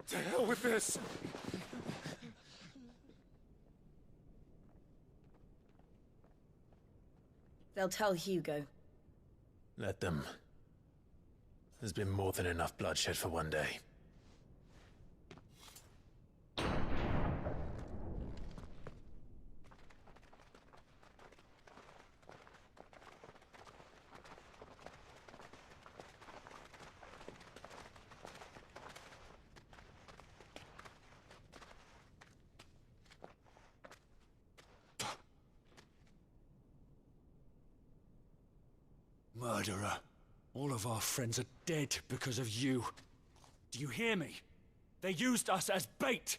To hell with this! They'll tell Hugo. Let them. There's been more than enough bloodshed for one day. Murderer. All of our friends are dead because of you. Do you hear me? They used us as bait.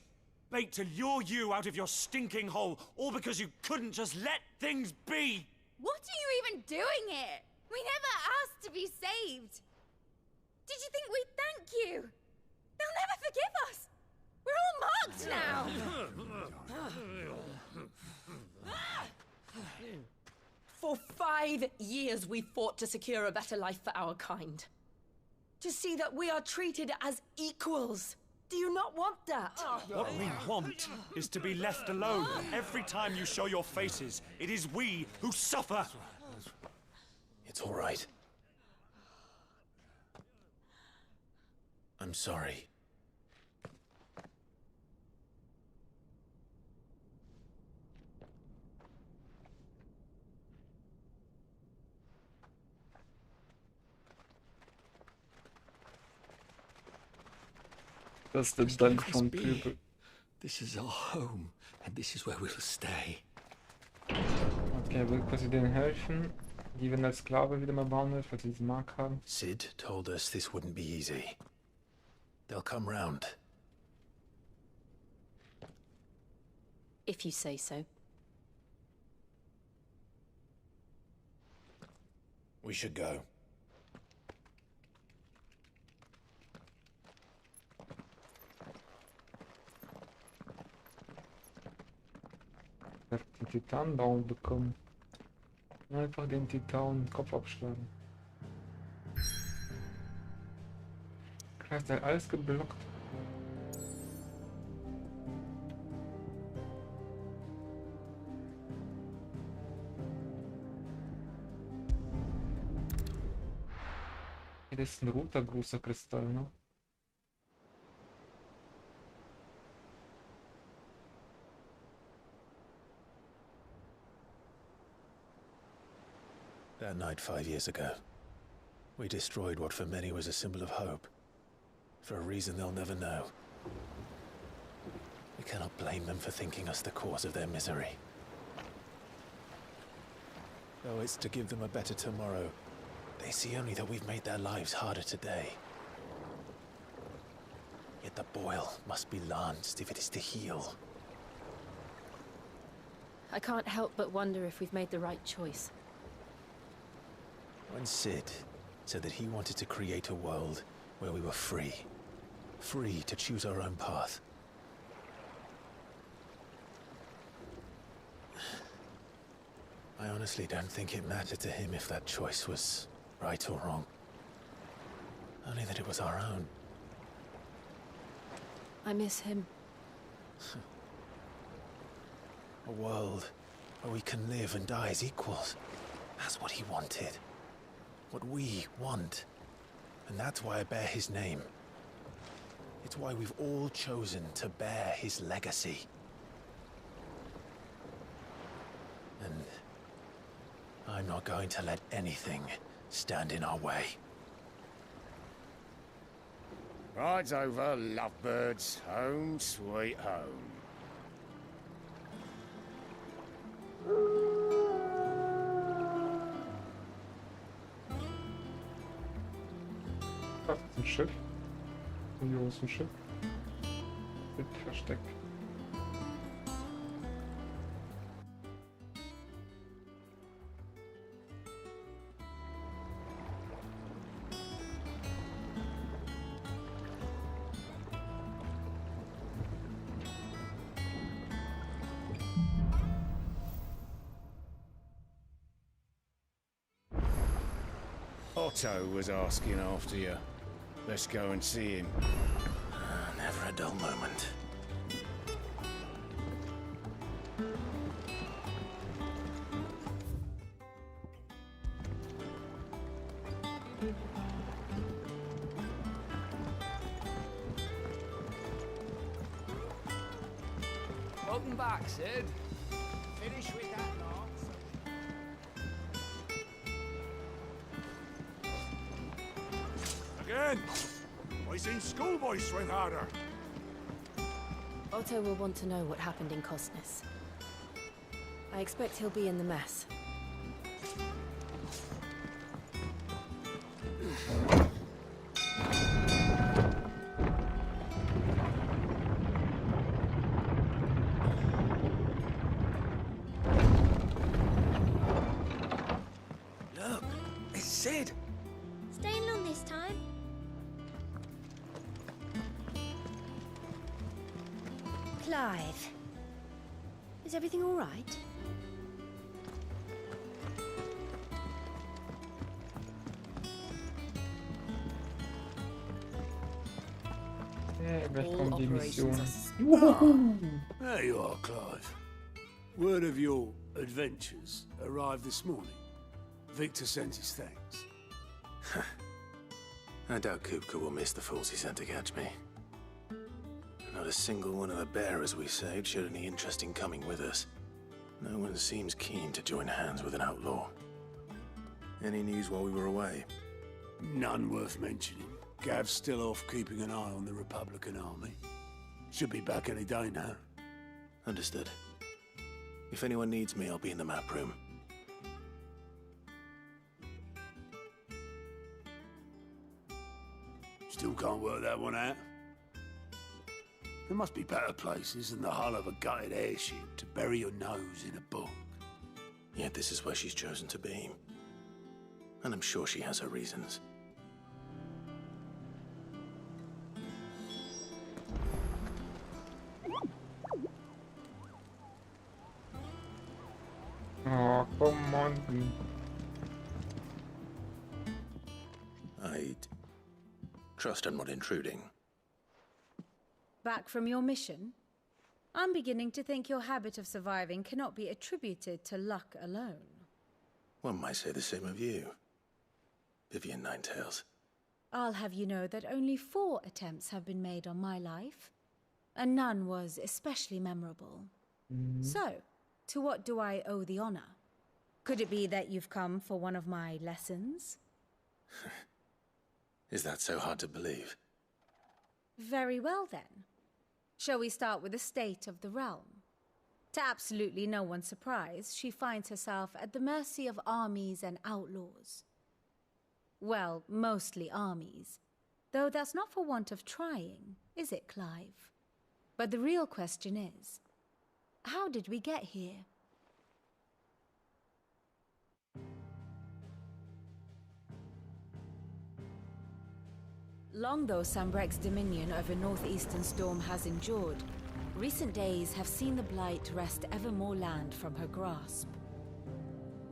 Bait to lure you out of your stinking hole, all because you couldn't just let things be. What are you even doing here? We never asked to be saved. Did you think we'd thank you? They'll never forgive us. We're all marked now. For 5 years we fought to secure a better life for our kind. To see that we are treated as equals. Do you not want that? What we want is to be left alone. Every time you show your faces, it is we who suffer. It's all right. I'm sorry. Das ist der Dank von Pöbel. This is our home, and this is where we'll stay. Okay, er will quasi denen helfen. Die werden als Sklave wieder mal behandelt, falls sie diesen Mark haben. Sid told us this wouldn't be easy. They'll come round. If you say so. We should go. Ich hab den Titanbaum bekommen. Einfach den Titan Kopf abschlagen. Krystal, alles geblockt. Das ist ein roter großer Kristall, ne? That night 5 years ago, we destroyed what for many was a symbol of hope. For a reason they'll never know. We cannot blame them for thinking us the cause of their misery. Though it's to give them a better tomorrow, they see only that we've made their lives harder today. Yet the boil must be lanced if it is to heal. I can't help but wonder if we've made the right choice. When Sid said that he wanted to create a world where we were free. Free to choose our own path. I honestly don't think it mattered to him if that choice was right or wrong. Only that it was our own. I miss him. A world where we can live and die as equals. That's what he wanted. What we want. And that's why I bear his name. It's why we've all chosen to bear his legacy. And I'm not going to let anything stand in our way. Rides over, lovebirds. Home, sweet home. Das ist ein Schiff. Hier ist ein Schiff. Mit Versteck. Otto was asking after you. Let's go and see him. Never a dull moment. Welcome back, Sid. Finish with that lance. Again! I seen schoolboys swing harder. Otto will want to know what happened in Cosness. I expect he'll be in the mess. Look, it's Sid. Staying long this time? Clive. Is everything all right? Gleich kommt die Mission. There you are, Clive. Word of your adventures arrived this morning. Victor sent his thanks. I doubt Kupka will miss the fools he sent to catch me. Not a single one of the bearers we saved showed any interest in coming with us. No one seems keen to join hands with an outlaw. Any news while we were away? None worth mentioning. Gav's still off keeping an eye on the Republican army. Should be back any day now. Understood. If anyone needs me, I'll be in the map room. can't work that one out. There must be better places than the hull of a gutted airship to bury your nose in a book. Yet this is where she's chosen to be. And I'm sure she has her reasons. Oh, come on. I'd trust I'm not intruding. Back from your mission? I'm beginning to think your habit of surviving cannot be attributed to luck alone. One might say the same of you, Vivian Ninetails. I'll have you know that only 4 attempts have been made on my life, and none was especially memorable. So, to what do I owe the honor? Could it be that you've come for one of my lessons? Is that so hard to believe? Very well then. Shall we start with the state of the realm? To absolutely no one's surprise, she finds herself at the mercy of armies and outlaws. Well, mostly armies. Though that's not for want of trying, is it, Clive? But the real question is, how did we get here? Long though Sambrek's dominion over northeastern Storm has endured, recent days have seen the Blight wrest ever more land from her grasp.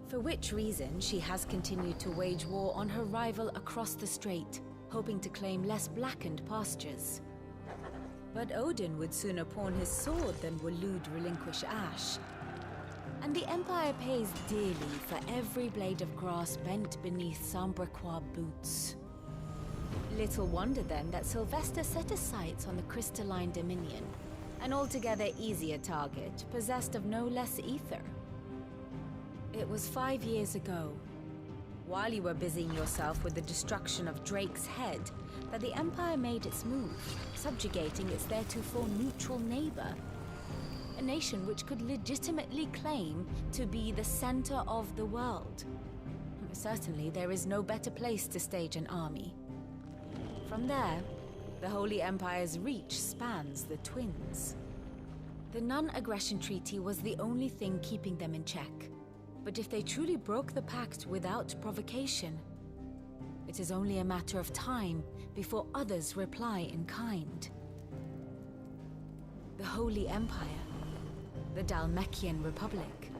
For which reason she has continued to wage war on her rival across the strait, hoping to claim less blackened pastures. But Odin would sooner pawn his sword than Waloed relinquish Ash. And the Empire pays dearly for every blade of grass bent beneath Sambrequois boots. Little wonder then that Sylvester set his sights on the crystalline dominion, an altogether easier target, possessed of no less ether. It was 5 years ago, while you were busying yourself with the destruction of Drake's head, that the Empire made its move, subjugating its theretofore neutral neighbor. A nation which could legitimately claim to be the center of the world. Certainly, there is no better place to stage an army. From there, the Holy Empire's reach spans the Twins. The non-aggression treaty was the only thing keeping them in check. But if they truly broke the pact without provocation, it is only a matter of time before others reply in kind. The Holy Empire, the Dhalmekian Republic,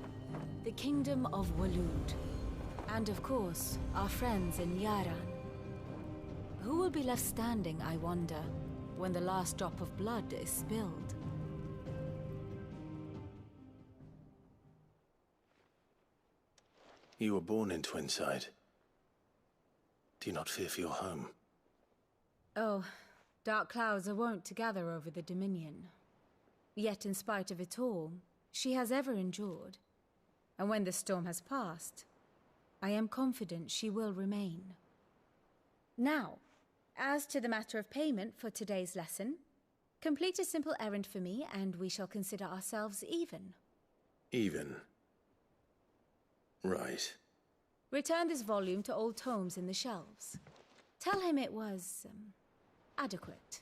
the Kingdom of Waloed, and of course, our friends in Yaran. Who will be left standing, I wonder, when the last drop of blood is spilled? You were born in Twinside. Do you not fear for your home? Oh, dark clouds are wont to gather over the Dominion. Yet in spite of it all, she has ever endured. And when the storm has passed, I am confident she will remain. Now, as to the matter of payment for today's lesson, complete a simple errand for me and we shall consider ourselves even. Even? Right. Return this volume to old tomes in the shelves. Tell him it was, adequate.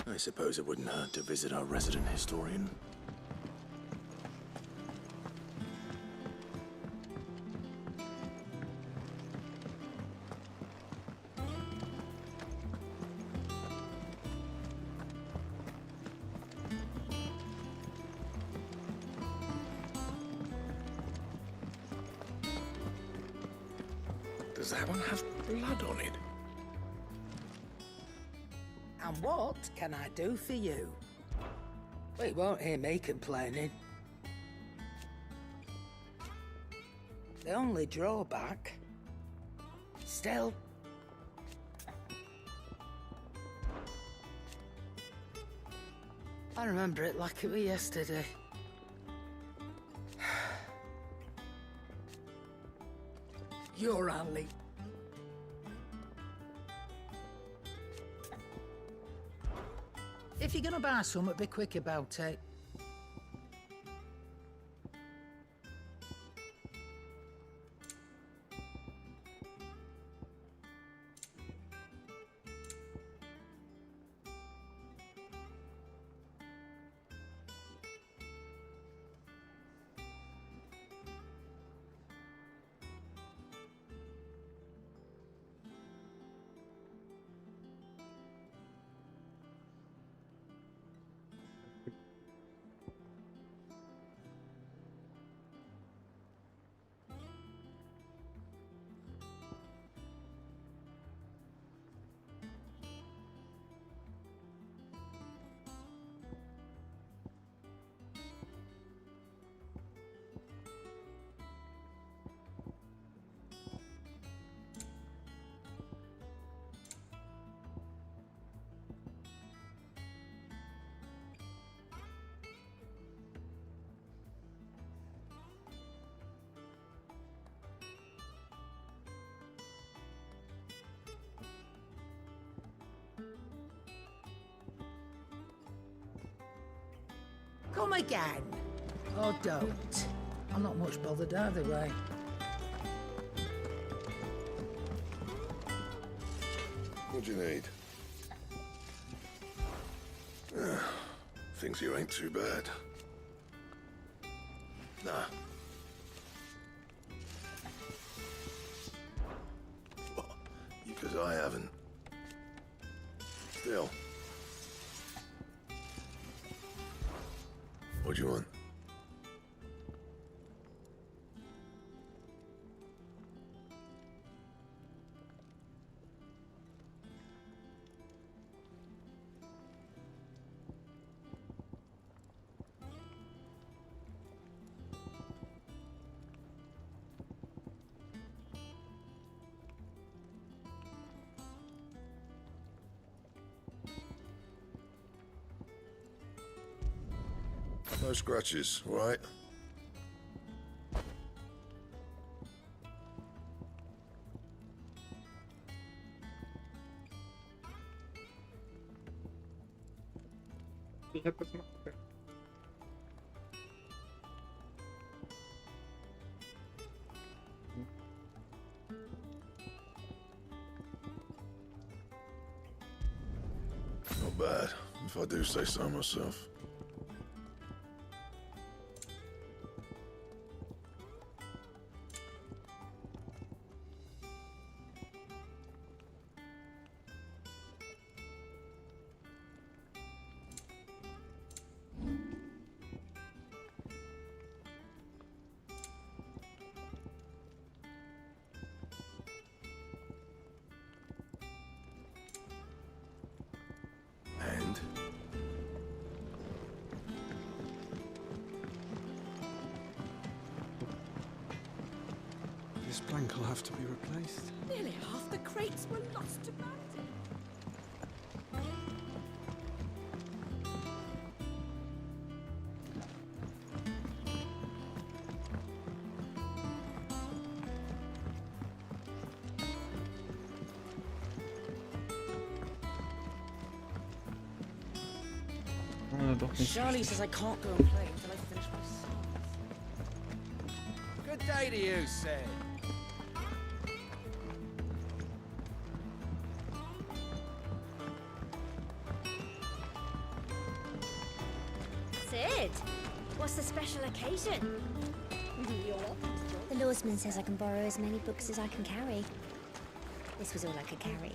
I suppose it wouldn't hurt to visit our resident historian. Does that one have blood on it? And what can I do for you? Well, you won't hear me complaining. The only drawback... Still... I remember it like it was yesterday. You're Ali. If you're gonna buy something, be quick about it. Come again. Or don't. I'm not much bothered either way. What do you need? Thinks you ain't too bad. Nah. What? Because I haven't. Still. What do you want? No scratches, all right? Ich hab das noch. Okay. Not bad, if I do say so myself. And? This plank will have to be replaced. Nearly half the crates were lost to mountain. Charlie says I can't go and play until I finish my songs. Good day to you, Sid. Sid, what's the special occasion? You're welcome. The lawsman says I can borrow as many books as I can carry. This was all I could carry.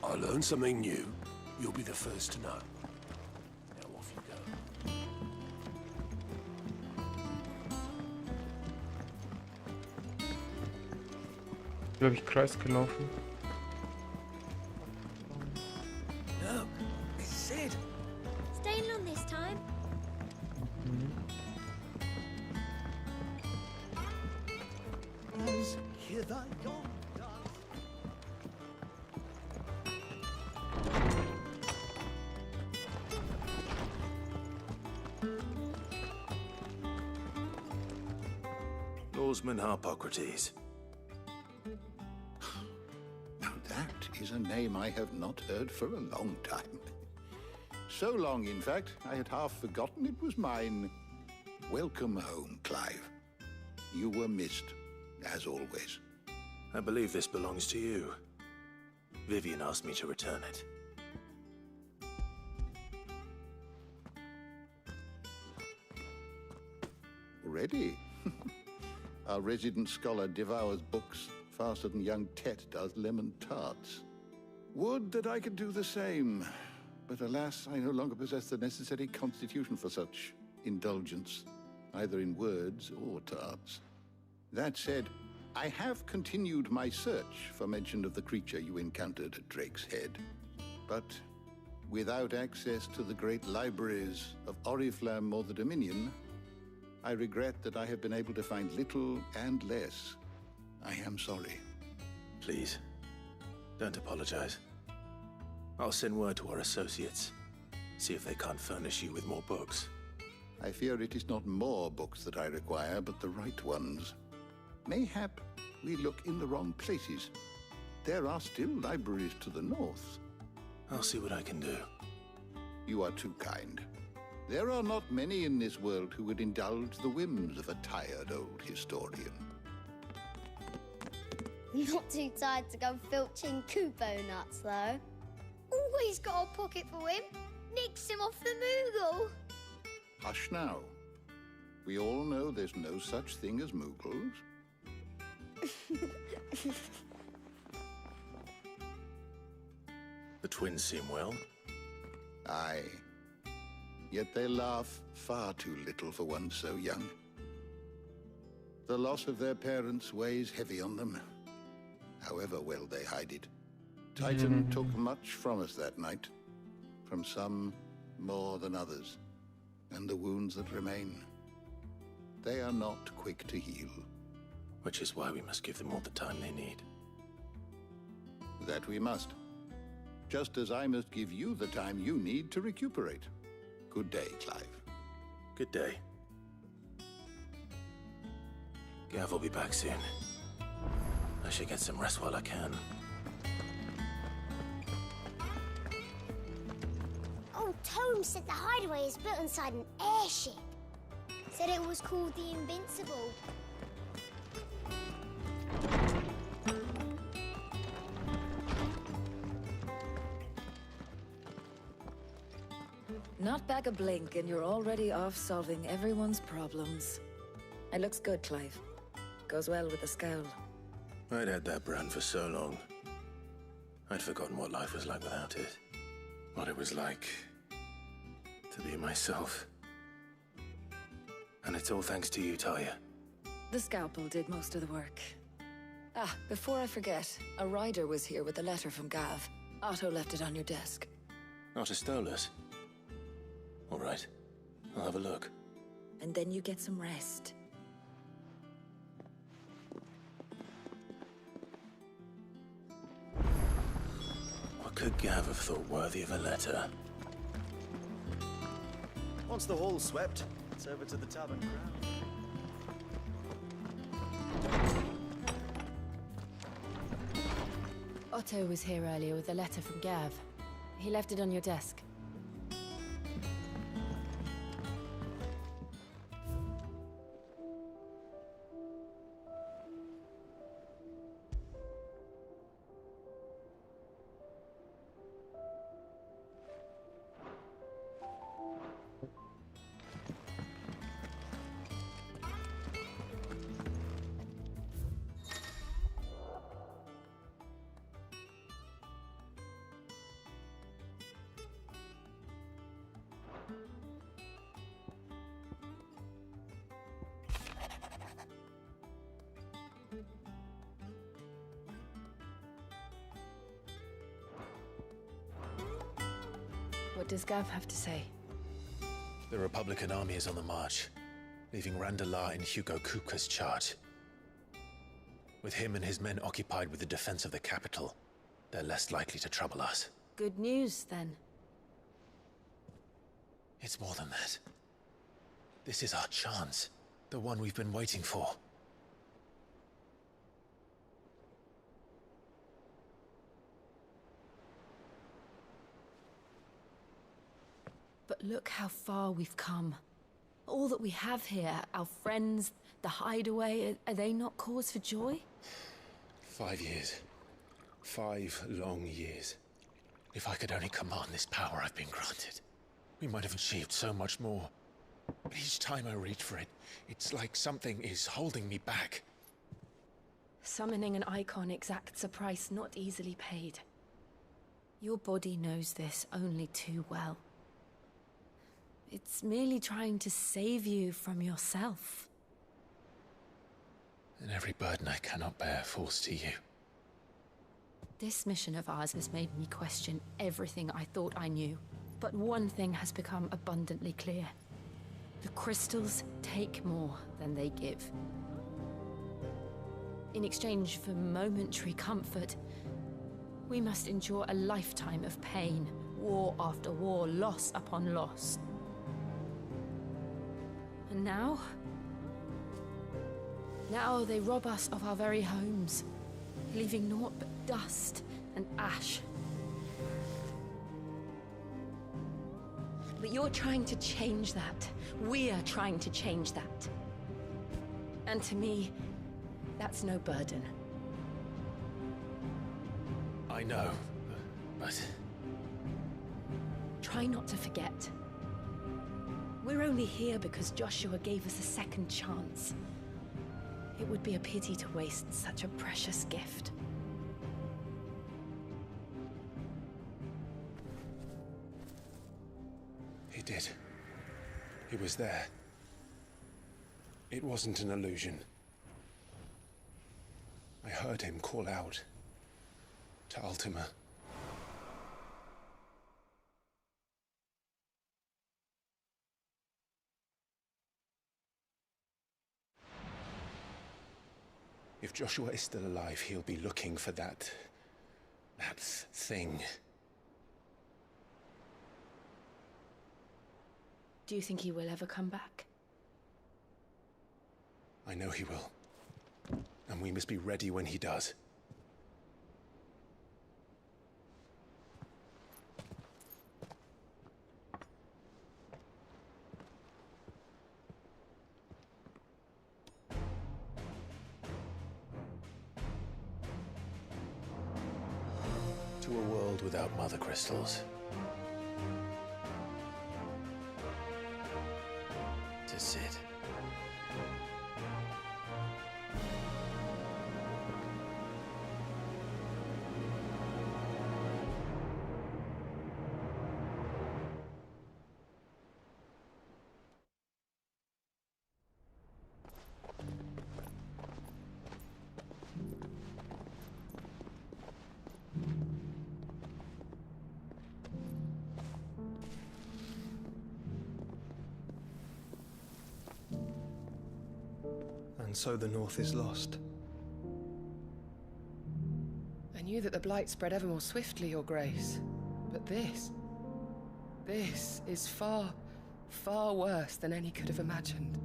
I learn something new, you'll be the first to know. Now off you go. Glaube ich, Kreis gelaufen. No, it's Sid. Staying long this time? As hither gone. Lawsman Harpocrates. Now that is a name I have not heard for a long time. So long, in fact, I had half forgotten it was mine. Welcome home, Clive. You were missed, as always. I believe this belongs to you. Vivian asked me to return it. Already? Our resident scholar devours books faster than young Tet does lemon tarts. Would that I could do the same. But alas, I no longer possess the necessary constitution for such indulgence. either in words or tarts. That said, I have continued my search for mention of the creature you encountered at Drake's Head. But without access to the great libraries of Oriflamme or the Dominion, I regret that I have been able to find little and less. I am sorry. Please, don't apologize. I'll send word to our associates. See if they can't furnish you with more books. I fear it is not more books that I require, but the right ones. Mayhap we look in the wrong places. There are still libraries to the north. I'll see what I can do. You are too kind. There are not many in this world who would indulge the whims of a tired old historian. Not too tired to go filching Kupo nuts, though. Always got a pocket for him. Nicks him off the Moogle. Hush now. We all know there's no such thing as Moogles. The twins seem well. Aye. Yet they laugh far too little for one so young. The loss of their parents weighs heavy on them, however well they hide it. Titan took much from us that night, from some more than others, and the wounds that remain, they are not quick to heal. Which is why we must give them all the time they need. That we must. Just as I must give you the time you need to recuperate. Good day, Clive. Good day. Gav will be back soon. I should get some rest while I can. Old Tome said the hideaway is built inside an airship. Said it was called the Invincible. Not back a blink and you're already off solving everyone's problems. It looks good, Clive. Goes well with the scowl. I'd had that brand for so long. I'd forgotten what life was like without it. What it was like to be myself. And it's all thanks to you, Talia. The scalpel did most of the work. Ah, before I forget, a rider was here with a letter from Gav. Otto left it on your desk. Not a Stolas. All right, I'll have a look. And then you get some rest. What could Gav have thought worthy of a letter? Once the hall's swept, it's over to the tavern crowd. Otto was here earlier with a letter from Gav. He left it on your desk. What does Gav have to say? The Republican army is on the march, leaving Randalar in Hugo Kupka's charge. With him and his men occupied with the defense of the capital, they're less likely to trouble us. Good news, then. It's more than that. This is our chance, the one we've been waiting for. But look how far we've come. All that we have here, our friends, the hideaway, are they not cause for joy? 5 years. 5 long years. If I could only command this power I've been granted, we might have achieved so much more. But each time I reach for it, it's like something is holding me back. Summoning an icon exacts a price not easily paid. Your body knows this only too well. It's merely trying to save you from yourself. And every burden I cannot bear falls to you. This mission of ours has made me question everything I thought I knew. But one thing has become abundantly clear. The crystals take more than they give. In exchange for momentary comfort, we must endure a lifetime of pain, war after war, loss upon loss. And now they rob us of our very homes, leaving naught but dust and ash. But you're trying to change that. We're trying to change that. And to me, that's no burden. I know, but... Try not to forget. We're only here because Joshua gave us a second chance. It would be a pity to waste such a precious gift. He did. He was there. It wasn't an illusion. I heard him call out to Ultima. If Joshua is still alive, he'll be looking for that thing. Do you think he will ever come back? I know he will. And we must be ready when he does. To a world without mother crystals. To Sid. And so the North is lost. I knew that the Blight spread ever more swiftly, Your Grace. But this is far, far worse than any could have imagined.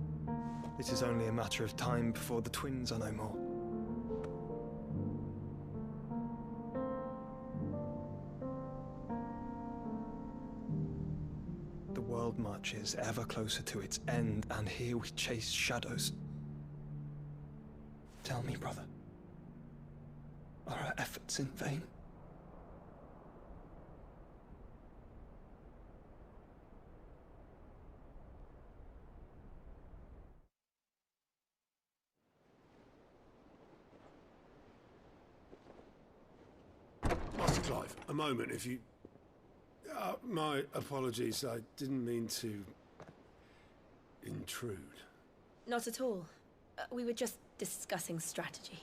It is only a matter of time before the twins are no more. The world marches ever closer to its end, and here we chase shadows. Tell me, brother, are our efforts in vain? Master Clive, a moment, if you... my apologies, I didn't mean to... intrude. Not at all. We were just discussing strategy.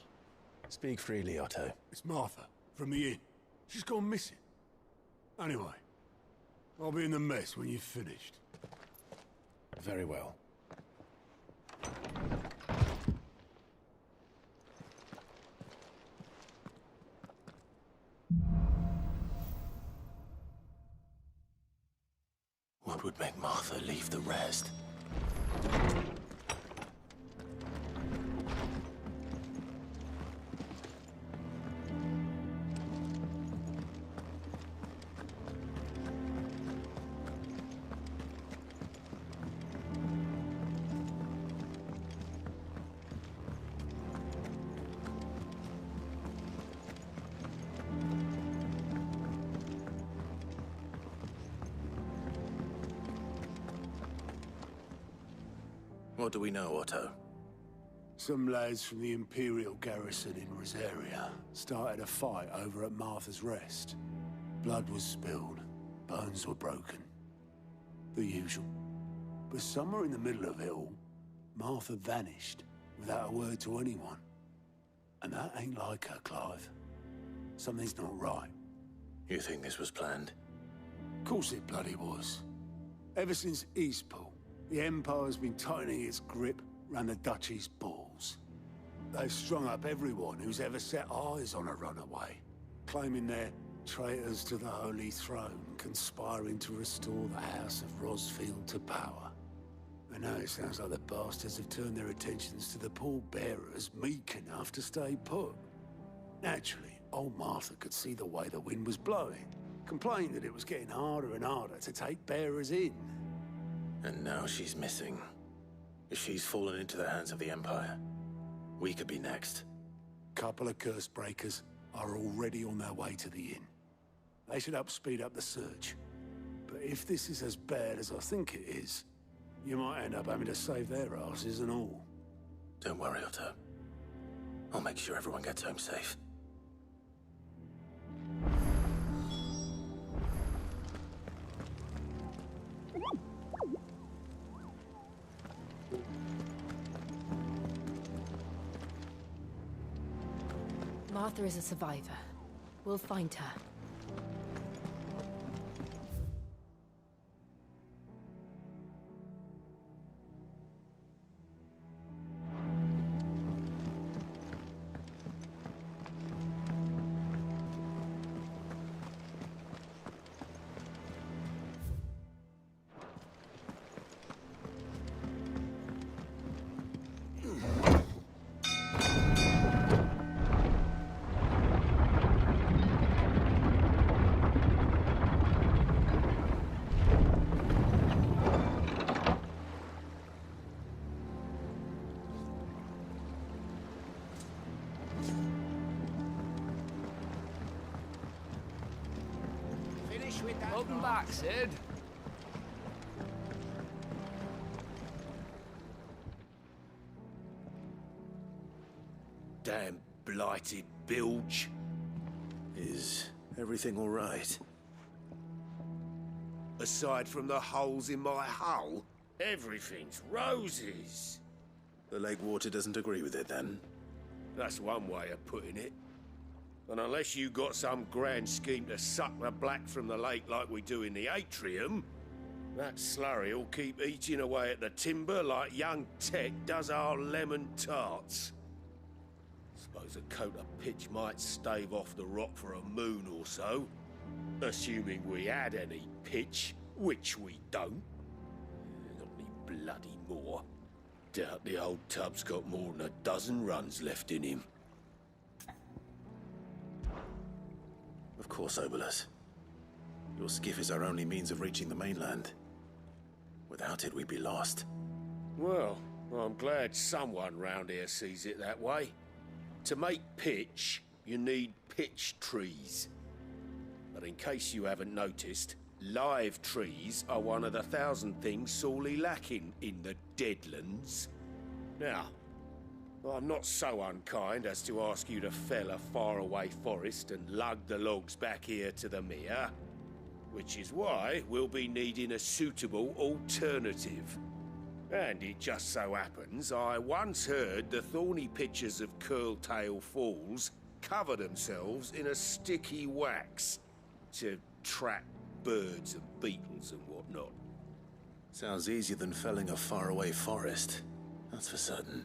Speak freely, Otto. It's Martha, from the inn. She's gone missing. Anyway, I'll be in the mess when you've finished. Very well. What would make Martha leave the rest? What do we know, Otto? Some lads from the Imperial garrison in Rosaria started a fight over at Martha's Rest. Blood was spilled, bones were broken. The usual. But somewhere in the middle of it all, Martha vanished without a word to anyone. And that ain't like her, Clive. Something's not right. You think this was planned? Of course it bloody was. Ever since Eastpool, the Empire's been tightening its grip round the Duchy's balls. They've strung up everyone who's ever set eyes on a runaway, claiming they're traitors to the Holy Throne, conspiring to restore the House of Rosfield to power. And now it sounds like the bastards have turned their attentions to the pallbearers meek enough to stay put. Naturally, old Martha could see the way the wind was blowing, complained that it was getting harder and harder to take bearers in. And now she's missing. If she's fallen into the hands of the Empire, we could be next. Couple of curse breakers are already on their way to the inn. They should help speed up the search. But if this is as bad as I think it is, you might end up having to save their asses and all. Don't worry, Otto. I'll make sure everyone gets home safe. Martha is a survivor. We'll find her. Welcome back, Sid. Damn blighted bilge. Is everything all right? Aside from the holes in my hull, everything's roses. The lake water doesn't agree with it, then? That's one way of putting it. And unless you got some grand scheme to suck the black from the lake like we do in the atrium, that slurry will keep eating away at the timber like young Tech does our lemon tarts. Suppose a coat of pitch might stave off the rock for a moon or so, assuming we had any pitch, which we don't. Not any bloody more. Doubt the old tub's got more than a dozen runs left in him. Of course, Obolus. Your skiff is our only means of reaching the mainland. Without it, we'd be lost. Well, I'm glad someone round here sees it that way. To make pitch, you need pitch trees. But in case you haven't noticed, live trees are one of the 1,000 things sorely lacking in the Deadlands. Now, I'm not so unkind as to ask you to fell a faraway forest and lug the logs back here to the mere, which is why we'll be needing a suitable alternative. And it just so happens I once heard the thorny pitchers of Curltail Falls cover themselves in a sticky wax to trap birds and beetles and whatnot. Sounds easier than felling a faraway forest. That's for certain.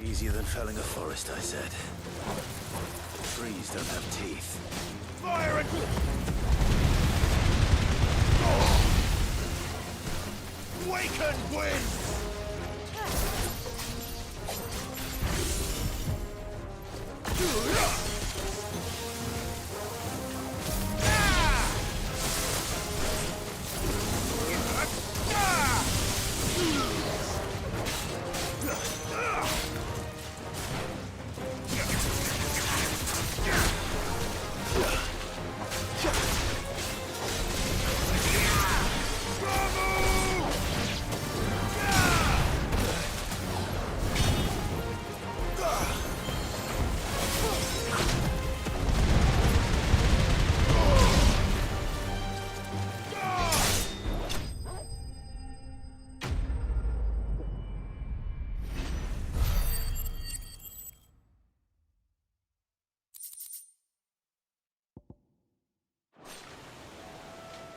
Easier than felling a forest, I said. Trees don't have teeth. Fire and... Waken wind!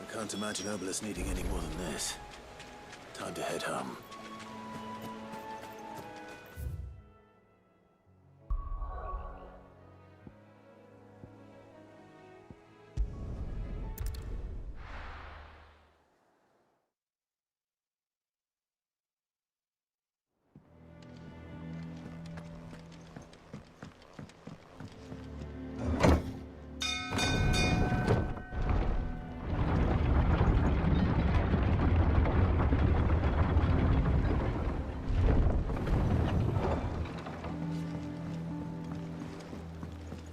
I can't imagine Obelisk needing any more than this. Time to head home.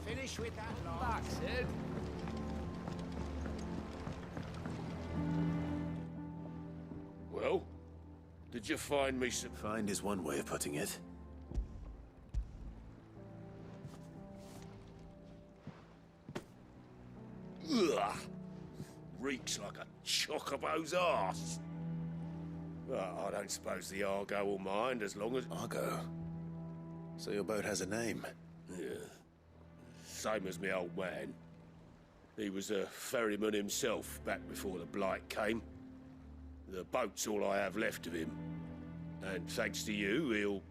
Finish with that long back, Sid. Well, did you find me some... Find is one way of putting it. Ugh. Reeks like a chocobo's arse. Well, I don't suppose the Argo will mind as long as... Argo? So your boat has a name? Yeah. Same as my old man. He was a ferryman himself back before the Blight came. The boat's all I have left of him. And thanks to you, he'll...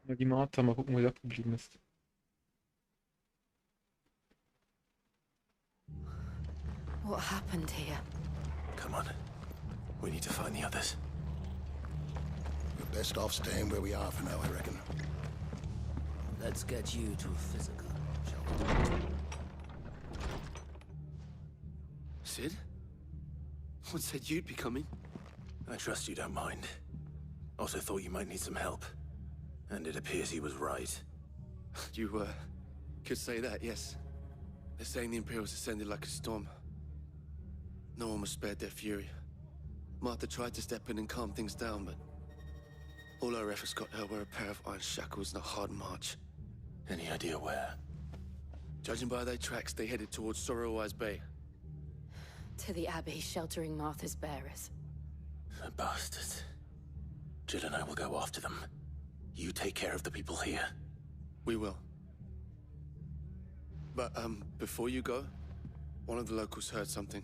Mal die Martha, mal gucken, wo sie abgeblieben ist. What happened here? Come on. We need to find the others. We're best off staying where we are for now, I reckon. Let's get you to physical, shall we? Sid? Someone said you'd be coming. I trust you don't mind. Also thought you might need some help. And it appears he was right. You, could say that, yes. They're saying the Imperials ascended like a storm. No one was spared their fury. Martha tried to step in and calm things down, but all our efforts got her were a pair of iron shackles and a hard march. Any idea where? Judging by their tracks, they headed towards Sorrowwise Bay. To the Abbey, sheltering Martha's bearers. The bastards. Jill and I will go after them. You take care of the people here. We will. But, before you go, one of the locals heard something.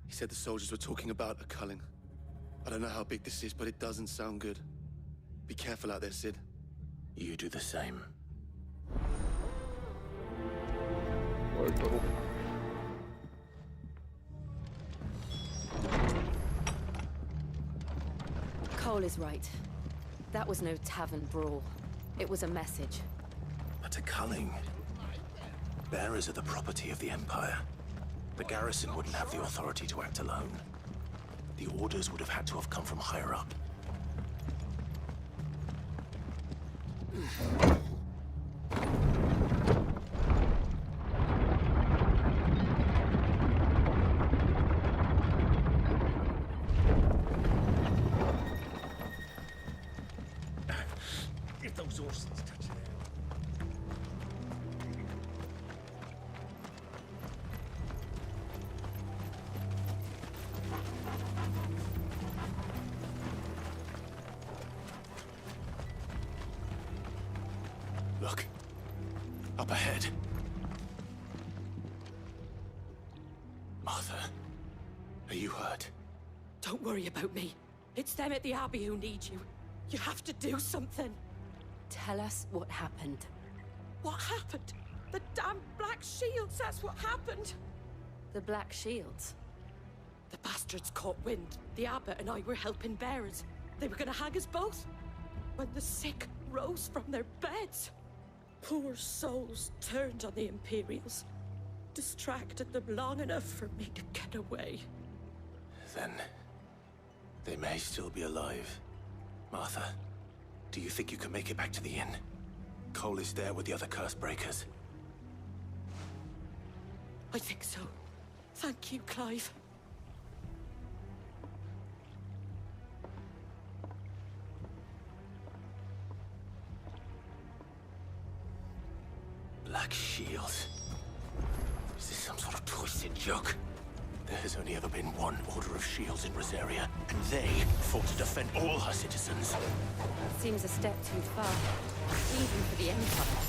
He said the soldiers were talking about a culling. I don't know how big this is, but it doesn't sound good. Be careful out there, Sid. You do the same. Cole is right. That was no tavern brawl. It was a message. But a culling. Bearers are the property of the Empire. The garrison wouldn't have the authority to act alone. The orders would have had to have come from higher up. If those horses touch it. Look. Up ahead. Martha, are you hurt? Don't worry about me. It's them at the Abbey who need you. You have to do something. Tell us what happened. What happened? The damn Black Shields, that's what happened. The Black Shields? The bastards caught wind. The abbot and I were helping bearers. They were gonna hang us both. When the sick rose from their beds, poor souls turned on the Imperials. Distracted them long enough for me to get away. Then they may still be alive. Martha, do you think you can make it back to the inn? Cole is there with the other curse breakers. I think so. Thank you, Clive. Black Shields. Is this some sort of twisted joke? There has only ever been one Order of Shields in Rosaria, and they fought to defend all her citizens. Seems a step too far, even for the Empire.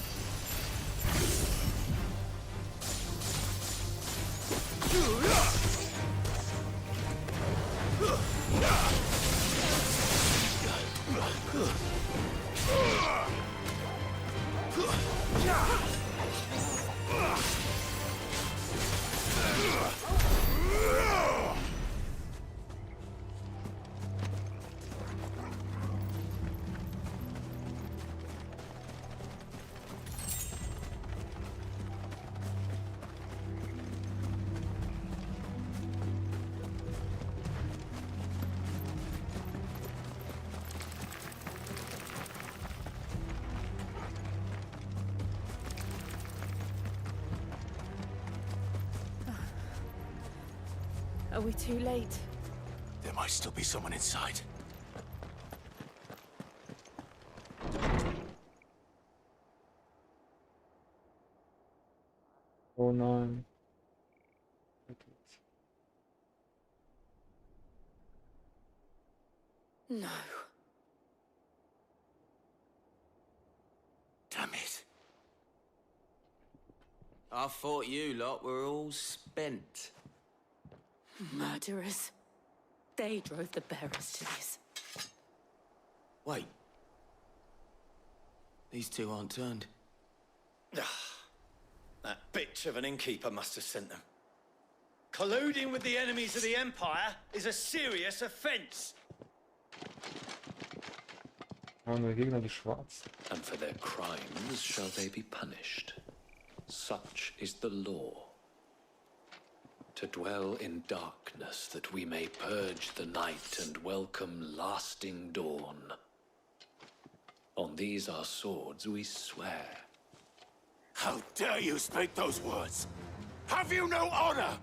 Are we too late? There might still be someone inside. Oh no. No. Damn it. I thought you lot were all spent. Murderers. They drove the bearers to this. Wait. These two aren't turned. That bitch of an innkeeper must have sent them. Colluding with the enemies of the Empire is a serious offense. Andere Gegner, die schwarz. And for their crimes shall they be punished. Such is the law. To dwell in darkness that we may purge the night and welcome lasting dawn. On these our swords we swear. How dare you speak those words? Have you no honor?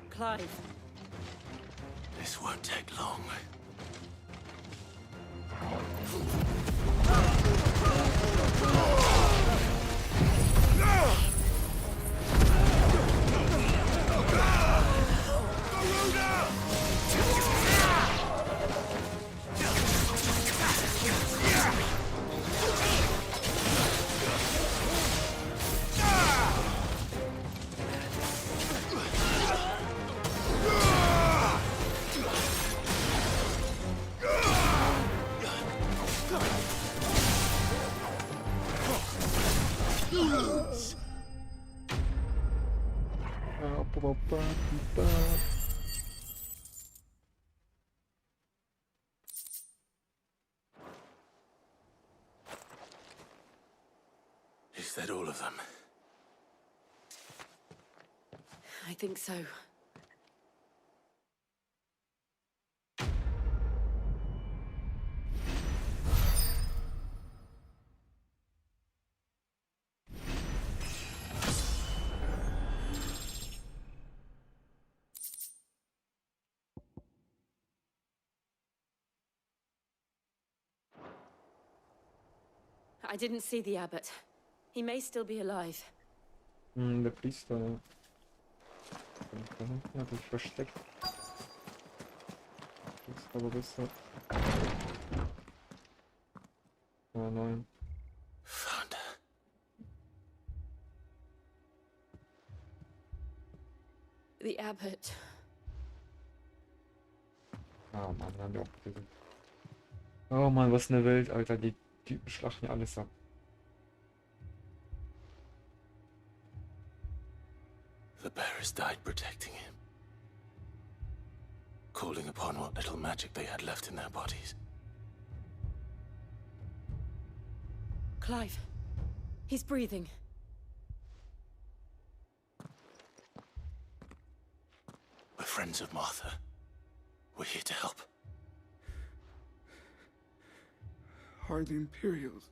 Clive. This won't take long. Is that all of them? I think so. I didn't see the abbot. He may still be alive. Der Priester. Da hinten hat sich versteckt. Das ist aber besser. Oh nein. Found her. The abbot. Ah Mann, haben wir auch gesehen. Oh Mann, was eine Welt, Alter. Die Typen schlachten ja alles ab. The bearers died protecting him. Calling upon what little magic they had left in their bodies. Clive. He's breathing. We're friends of Martha. We're here to help. Are the Imperials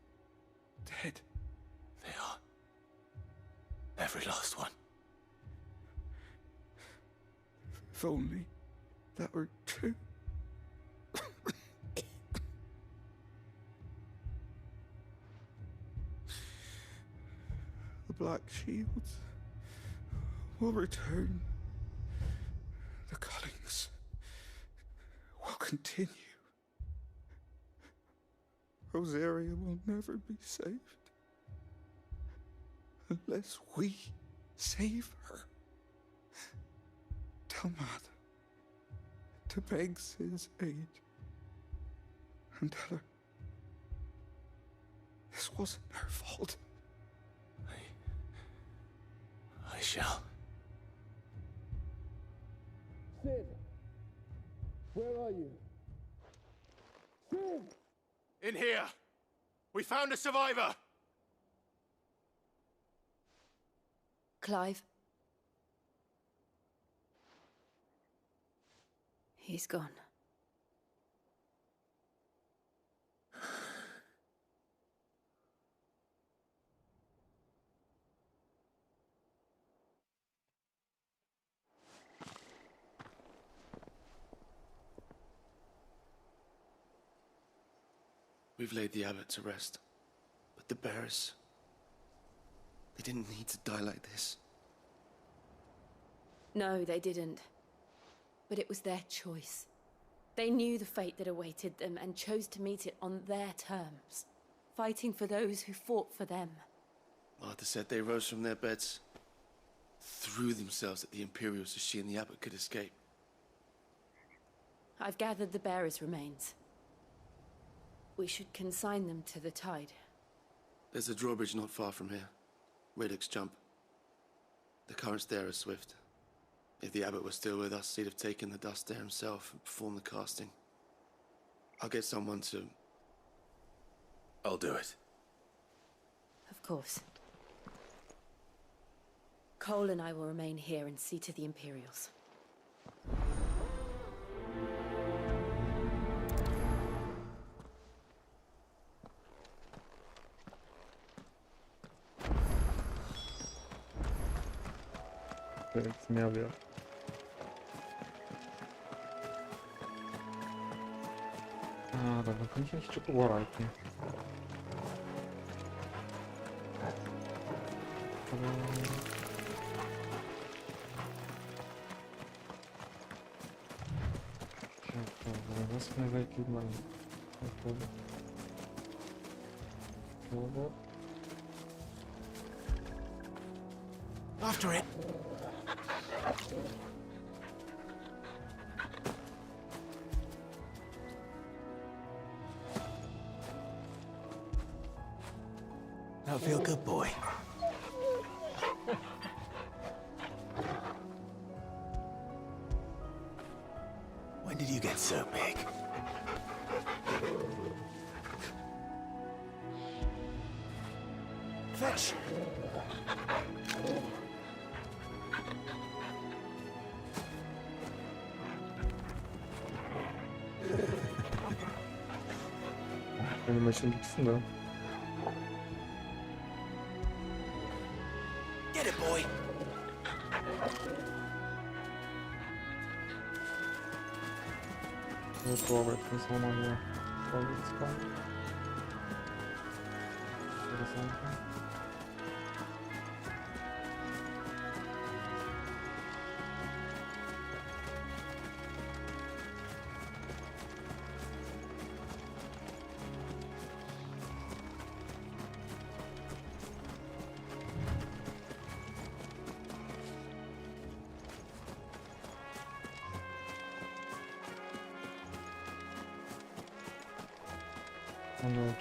dead? They are. Every last one. If only that were true. The Black Shields will return. The cullings will continue. Rosaria will never be saved unless we save her. Tell Mother to beg Cid's aid and tell her this wasn't her fault. I shall. Cid! Where are you? Cid! In here! We found a survivor! Clive. He's gone. We've laid the abbot to rest. But the bearers... they didn't need to die like this. No, they didn't. But it was their choice. They knew the fate that awaited them and chose to meet it on their terms, fighting for those who fought for them. Martha said they rose from their beds, threw themselves at the Imperials so she and the abbot could escape. I've gathered the bearers' remains. We should consign them to the tide. There's a drawbridge not far from here. Radix jump. The currents there are swift. If the abbot was still with us, he'd have taken the dust there himself and performed the casting. I'll get someone to... I'll do it. Of course. Cole and I will remain here and see to the Imperials. Jetzt mehr wert. Dobra, koniecznie jeszcze połarajki. Wezmę wielki dłoń. After it. That'll feel good, boy. When did you get so big? Fetch! Animation gitsin de. Get it, boy! Połowę ten złamanie. Powiedz pan. Interesantne.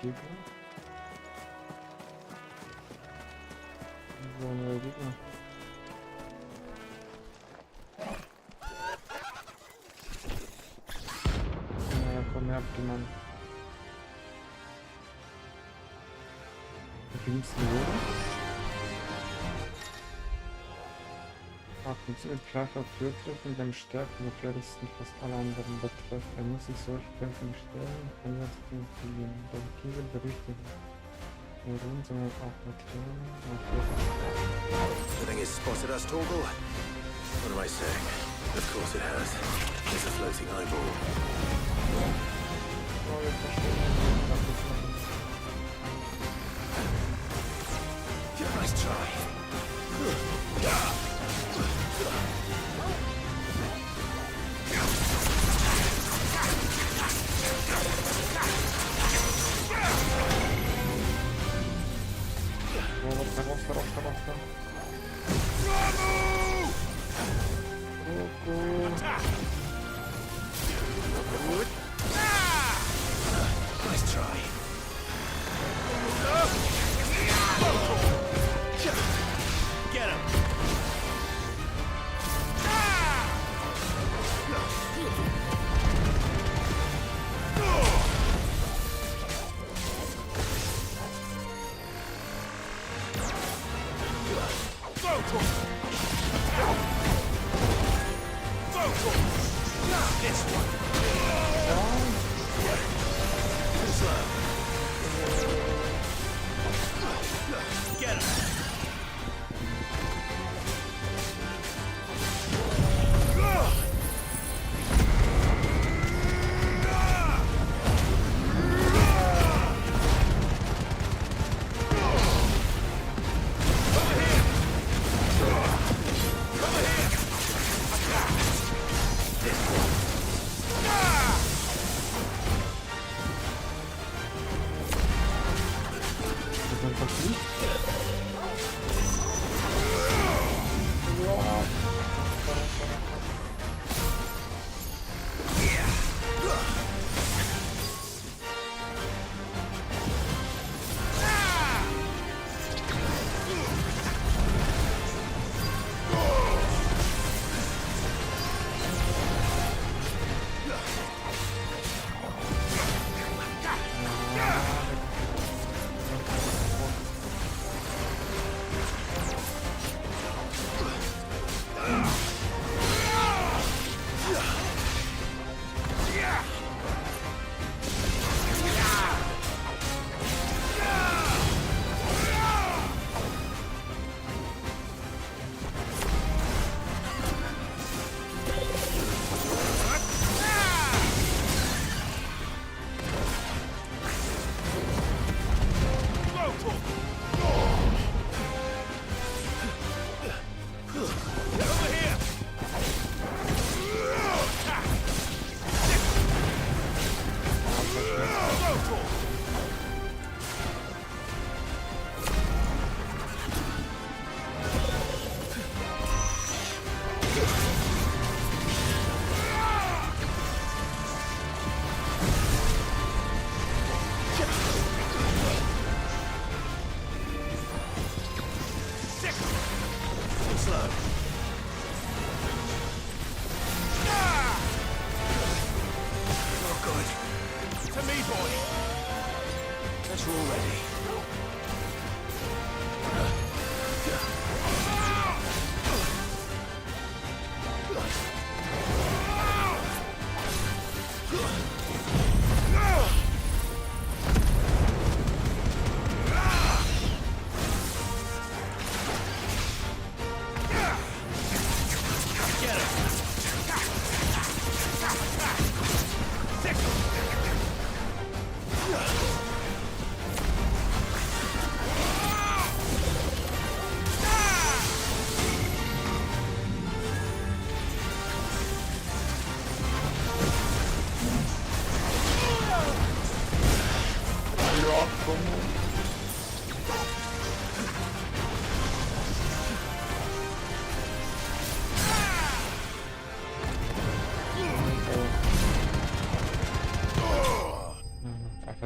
Gegner. So neue Gegner. Ja, komm her, Mann. Wie viel liebsten Würde? 8 mit gleicher Türgriff mit einem stärkeren Gefährdesten fast alle anderen betreffen. Er muss sich solche Kämpfen stellen, kann das Team fliehen. Der Kiefer berichtet nur rund, sondern auch Materialien und The thing has spotted us, Torgal. What am I saying? Of course it has. It's a floating eyeball. Nice try. Nice try. Get him! Get him! already.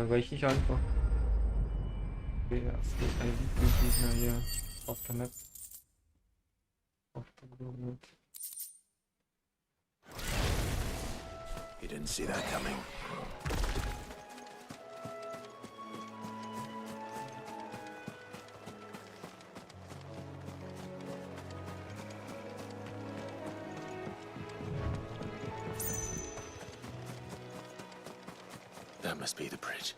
Welche ich einfach. Okay, es gibt ein Gegner hier auf der Map. Auf der Global. You didn't see that coming. That must be the bridge.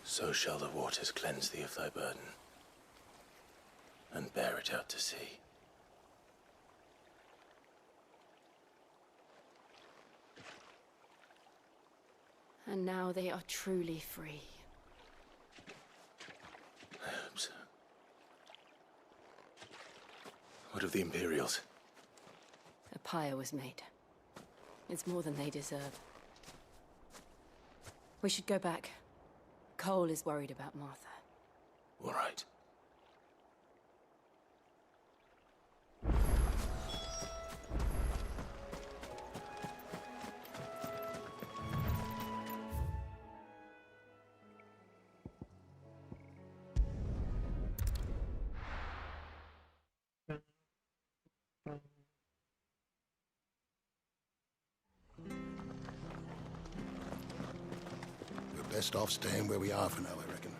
So shall the waters cleanse thee of thy burden, and bear it out to sea. And now they are truly free. I hope so. What of the Imperials? A pyre was made. It's more than they deserve. We should go back. Cole is worried about Martha. All right. Best off staying where we are for now, I reckon.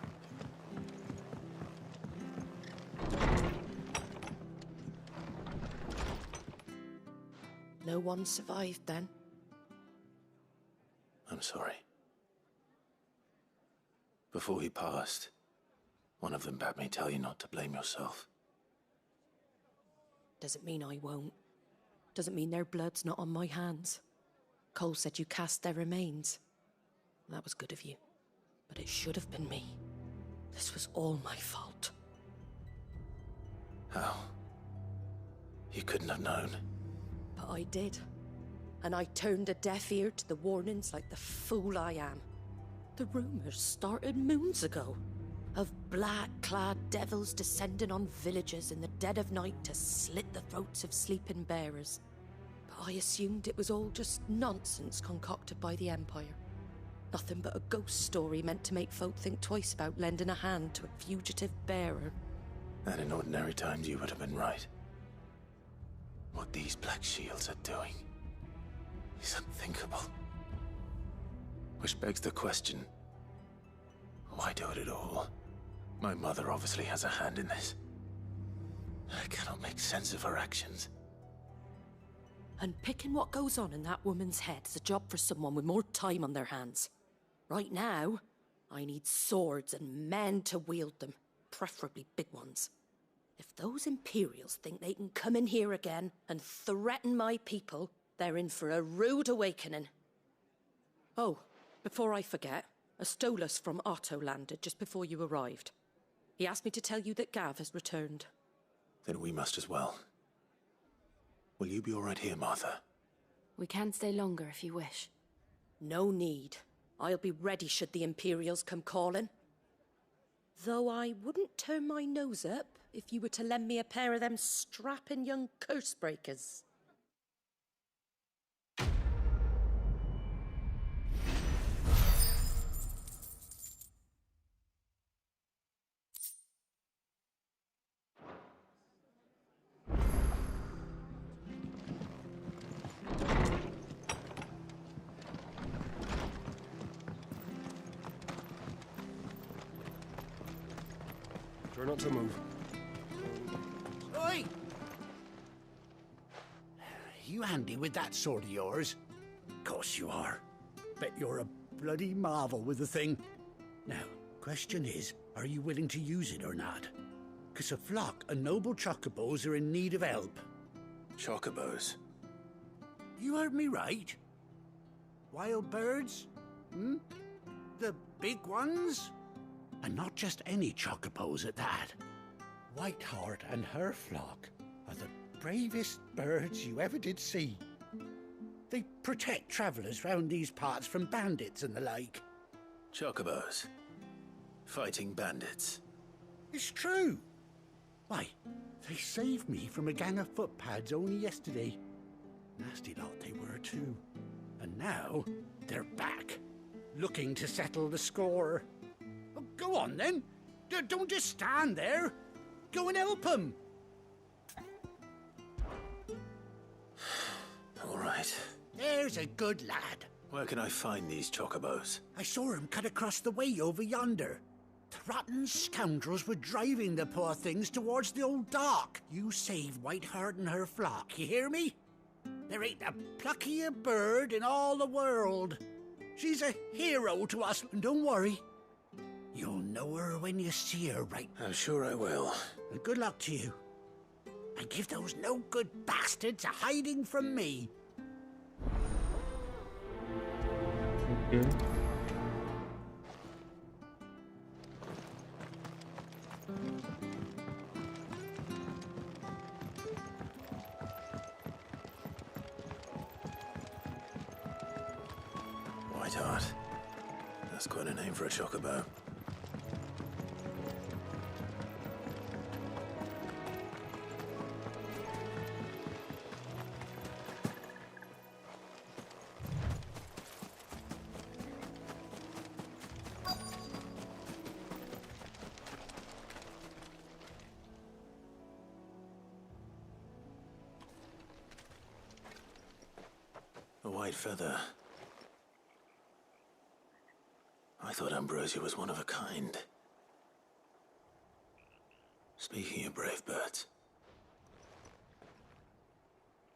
No one survived then? I'm sorry. Before he passed, one of them bade me tell you not to blame yourself. Doesn't mean I won't. Doesn't mean their blood's not on my hands. Cole said you cast their remains. That was good of you. But it should have been me. This was all my fault. How? You couldn't have known. But I did. And I turned a deaf ear to the warnings like the fool I am. The rumors started moons ago. Of black-clad devils descending on villages in the dead of night to slit the throats of sleeping bearers. But I assumed it was all just nonsense concocted by the Empire. Nothing but a ghost story meant to make folk think twice about lending a hand to a fugitive bearer. And in ordinary times you would have been right. What these Black Shields are doing is unthinkable. Which begs the question, why do it at all? My mother obviously has a hand in this. I cannot make sense of her actions. And picking what goes on in that woman's head is a job for someone with more time on their hands. Right now, I need swords and men to wield them, preferably big ones. If those Imperials think they can come in here again and threaten my people, they're in for a rude awakening. Oh, before I forget, a Stolas from Otto landed just before you arrived. He asked me to tell you that Gav has returned. Then we must as well. Will you be all right here, Martha? We can stay longer if you wish. No need. I'll be ready should the Imperials come calling. Though I wouldn't turn my nose up if you were to lend me a pair of them strapping young curse breakers. Try not to move. Oi! You handy with that sword of yours? Course you are. Bet you're a bloody marvel with the thing. Now, question is, are you willing to use it or not? 'Cause a flock of noble chocobos are in need of help. Chocobos? You heard me right. Wild birds? Hmm? The big ones? And not just any chocobos at that. Whiteheart and her flock are the bravest birds you ever did see. They protect travellers round these parts from bandits and the like. Chocobos? Fighting bandits? It's true. Why, they saved me from a gang of footpads only yesterday. Nasty lot they were too. And now they're back, looking to settle the score. Well, go on then. Don't just stand there. Go and help them. All right. There's a good lad. Where can I find these chocobos? I saw him cut across the way over yonder. The rotten scoundrels were driving the poor things towards the old dock. You save Whiteheart and her flock, you hear me? There ain't a pluckier bird in all the world. She's a hero to us, and don't worry. You'll know her when you see her, right? I'm sure I will. And good luck to you. And give those no-good bastards a hiding from me. Okay. Whiteheart. That's quite a name for a chocobo. A white feather. I thought Ambrosia was one of a kind. Speaking of brave birds.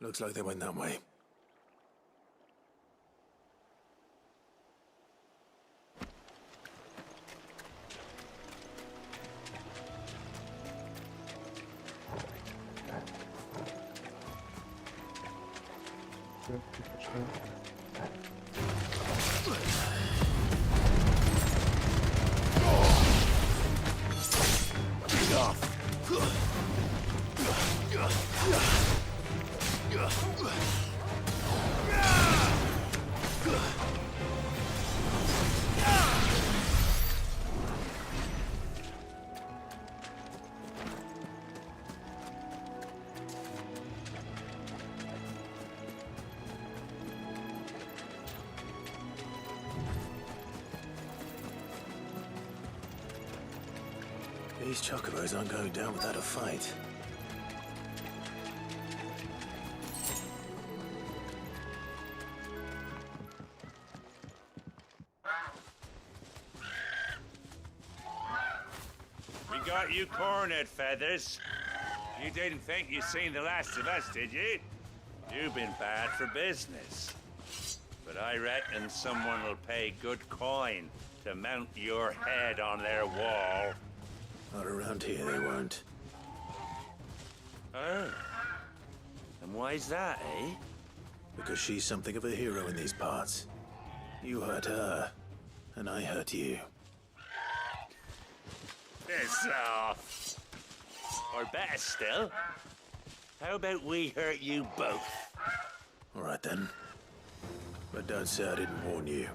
Looks like they went that way. These chocobos aren't going down without a fight. We got you cornered, Feathers. You didn't think you'd seen the last of us, did you? You've been bad for business. But I reckon someone will pay good coin to mount your head on their wall. Not around here, they won't. Oh. And why's that, eh? Because she's something of a hero in these parts. You hurt her, and I hurt you. Piss off. Or better still, how about we hurt you both? All right then. But don't say I didn't warn you.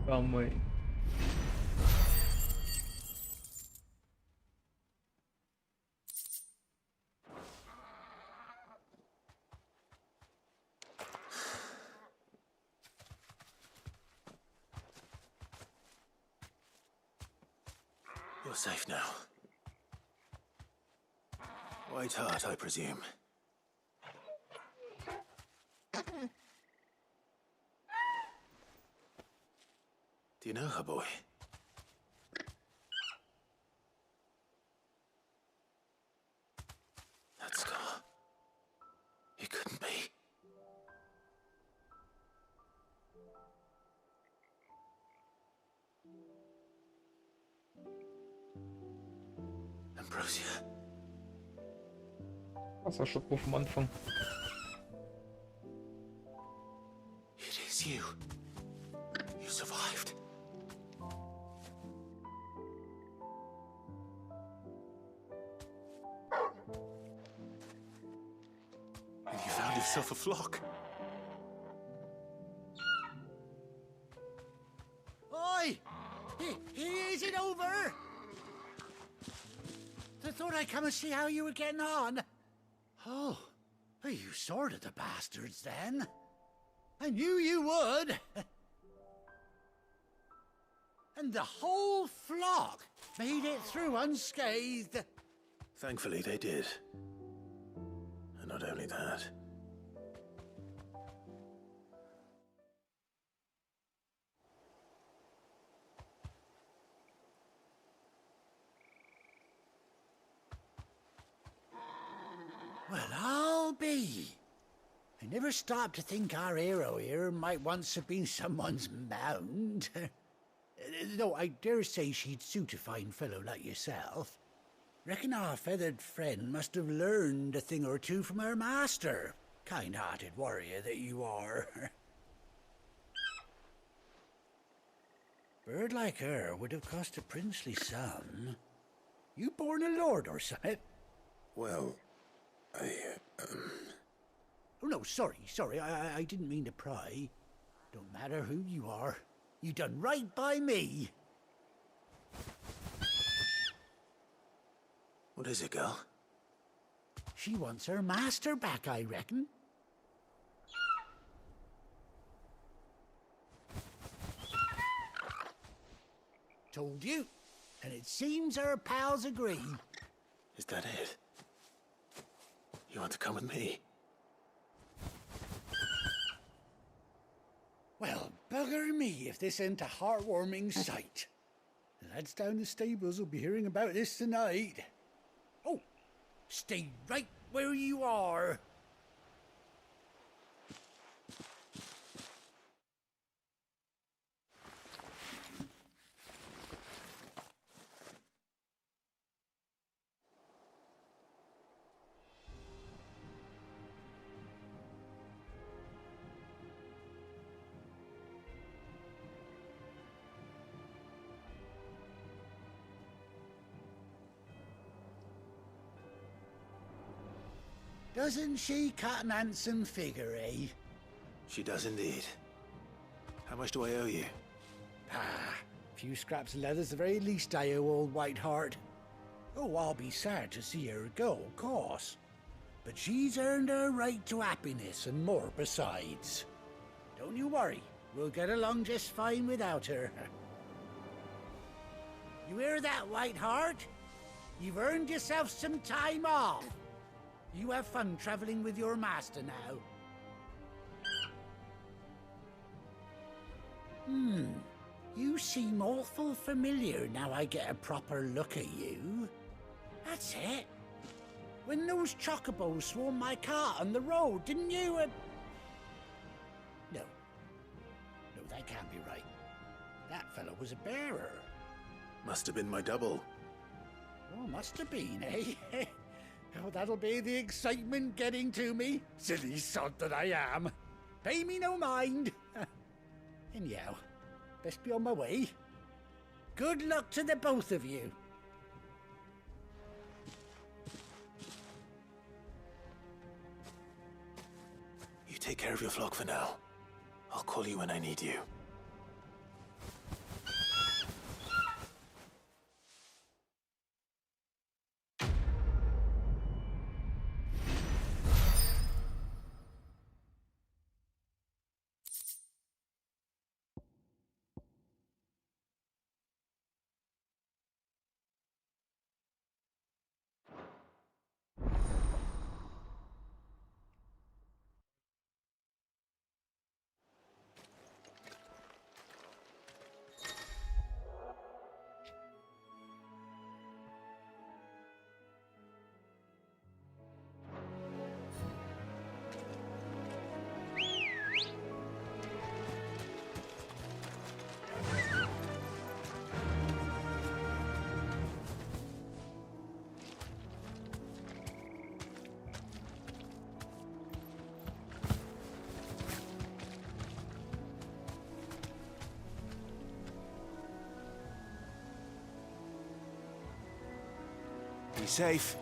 Calma aí. You're safe now. White Hart, I presume. Do you know her, boy? That scar. It couldn't be. Ambrosia. Wasserstoff am Anfang. It is you. You survived. And you found yourself a flock. Oi! Is it over? I thought I'd come and see how you were getting on. Oh, you sorted the bastards then. I knew you would. And the whole flock made it through unscathed. Thankfully, they did. And not only that. Well, I'll be. I never stopped to think our hero here might once have been someone's mount. Though I dare say she'd suit a fine fellow like yourself. Reckon our feathered friend must have learned a thing or two from her master. Kind-hearted warrior that you are. Bird like her would have cost a princely sum. You born a lord or something? Well, Oh, no, sorry. I didn't mean to pry. Don't matter who you are. You done right by me. What is it, girl? She wants her master back, I reckon. Told you. And it seems her pals agree. Is that it? You want to come with me? Well, bugger me if this ain't a heartwarming sight. The lads down the stables will be hearing about this tonight. Oh, stay right where you are. Doesn't she cut an handsome figure, eh? She does indeed. How much do I owe you? A few scraps of leather's the very least I owe old Whiteheart. Oh, I'll be sad to see her go, of course. But she's earned her right to happiness and more besides. Don't you worry, we'll get along just fine without her. You hear that, Whiteheart? You've earned yourself some time off. You have fun traveling with your master now. You seem awful familiar now I get a proper look at you. That's it. When those chocobos swarmed my cart on the road, didn't you? No, that can't be right. That fellow was a bearer. Must have been my double. Oh, must have been, eh? Oh, that'll be the excitement getting to me. Silly sod that I am. Pay me no mind. Anyhow, best be on my way. Good luck to the both of you. You take care of your flock for now. I'll call you when I need you. Be safe.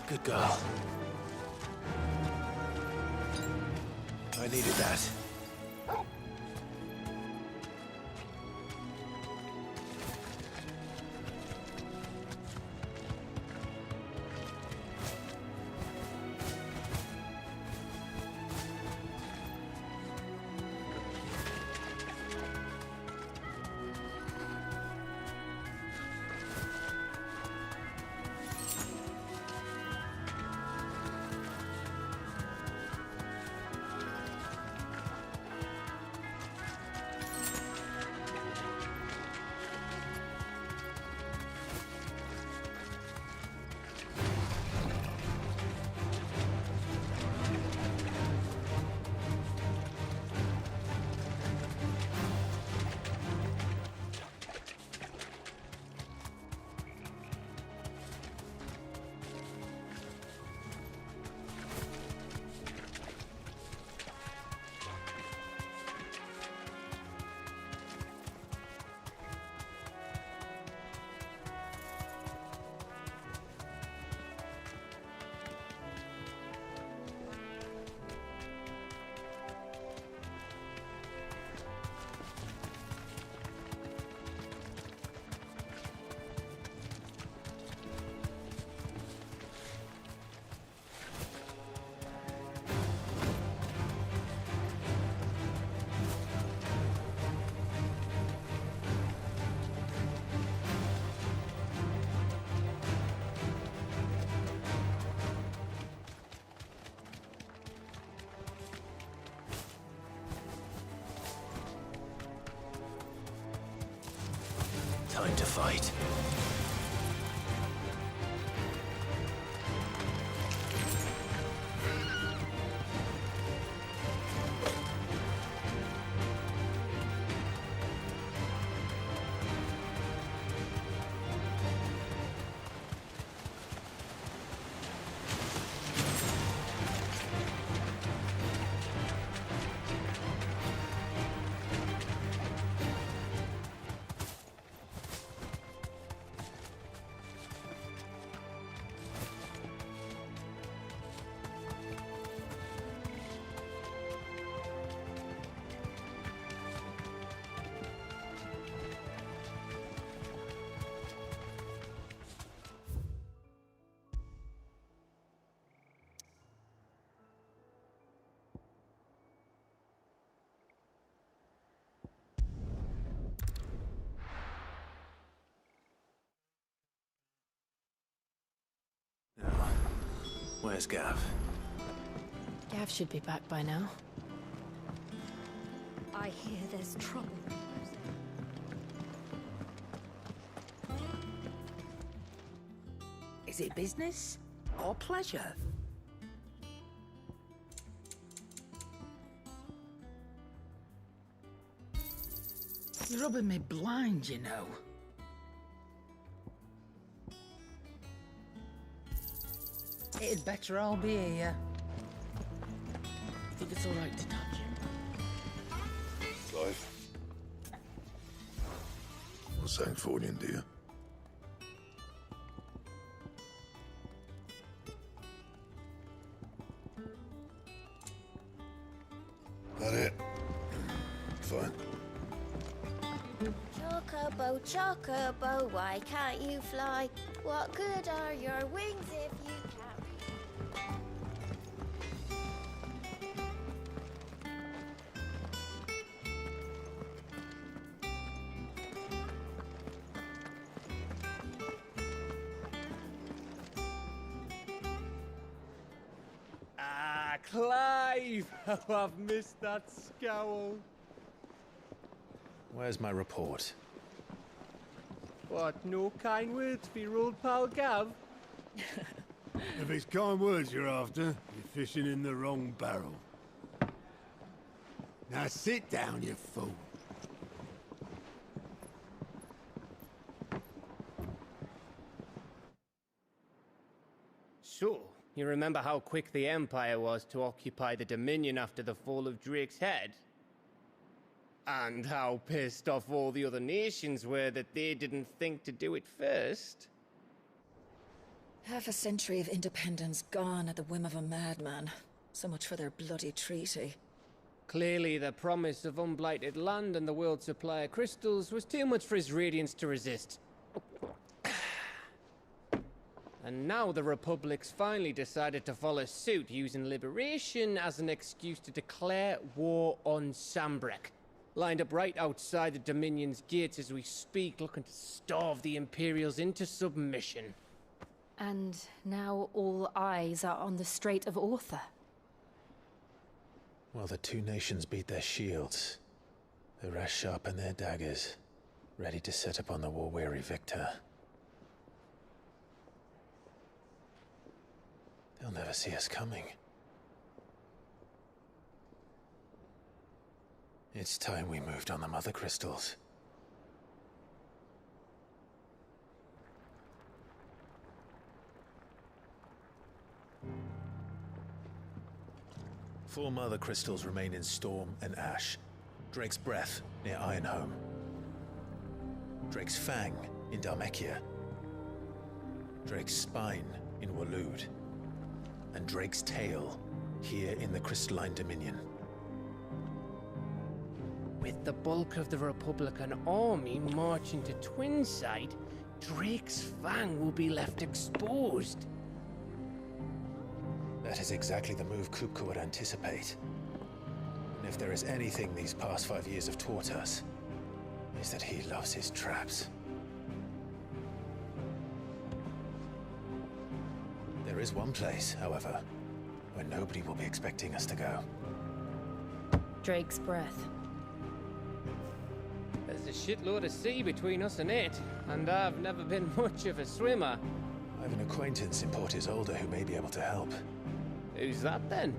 Good girl. I needed that. time to fight. Where's Gav? Gav should be back by now. I hear there's trouble. Is it business or pleasure? You're rubbing me blind, you know. It'd better all be here. Think it's all right to touch him? Clive. What's that for you, dear? That it? Fine. Chocobo, chocobo, why can't you fly? What good are your wings if you can't reach? Ah, Clive! How I've missed that scowl. Where's my report? What, no kind words for your old pal Gav? If it's kind words you're after, you're fishing in the wrong barrel. Now sit down, you fool. So, you remember how quick the Empire was to occupy the Dominion after the fall of Drake's head? And how pissed off all the other nations were that they didn't think to do it first? Half a century of independence gone at the whim of a madman. So much for their bloody treaty. Clearly, the promise of unblighted land and the world's supply of crystals was too much for his radiance to resist. And now the Republic's finally decided to follow suit, using liberation as an excuse to declare war on Sambrek. Lined up right outside the Dominion's gates as we speak, looking to starve the Imperials into submission. And now all eyes are on the Strait of Author. While the two nations beat their shields, the rest sharpen their daggers, ready to set upon the war-weary victor. They'll never see us coming. It's time we moved on the mother crystals. Four mother crystals remain in Storm and Ash. Drake's Breath near Ironhome. Drake's Fang in Dhalmekia. Drake's Spine in Waloed. And Drake's Tail here in the Crystalline Dominion. With the bulk of the Republican army marching to Twinside, Drake's Fang will be left exposed. That is exactly the move Kupka would anticipate. And if there is anything these past 5 years have taught us, is that he loves his traps. There is one place, however, where nobody will be expecting us to go. Drake's Breath. As There's a shitload of sea between us and it, and I've never been much of a swimmer. I have an acquaintance in Port Isolde who may be able to help. Who's that then?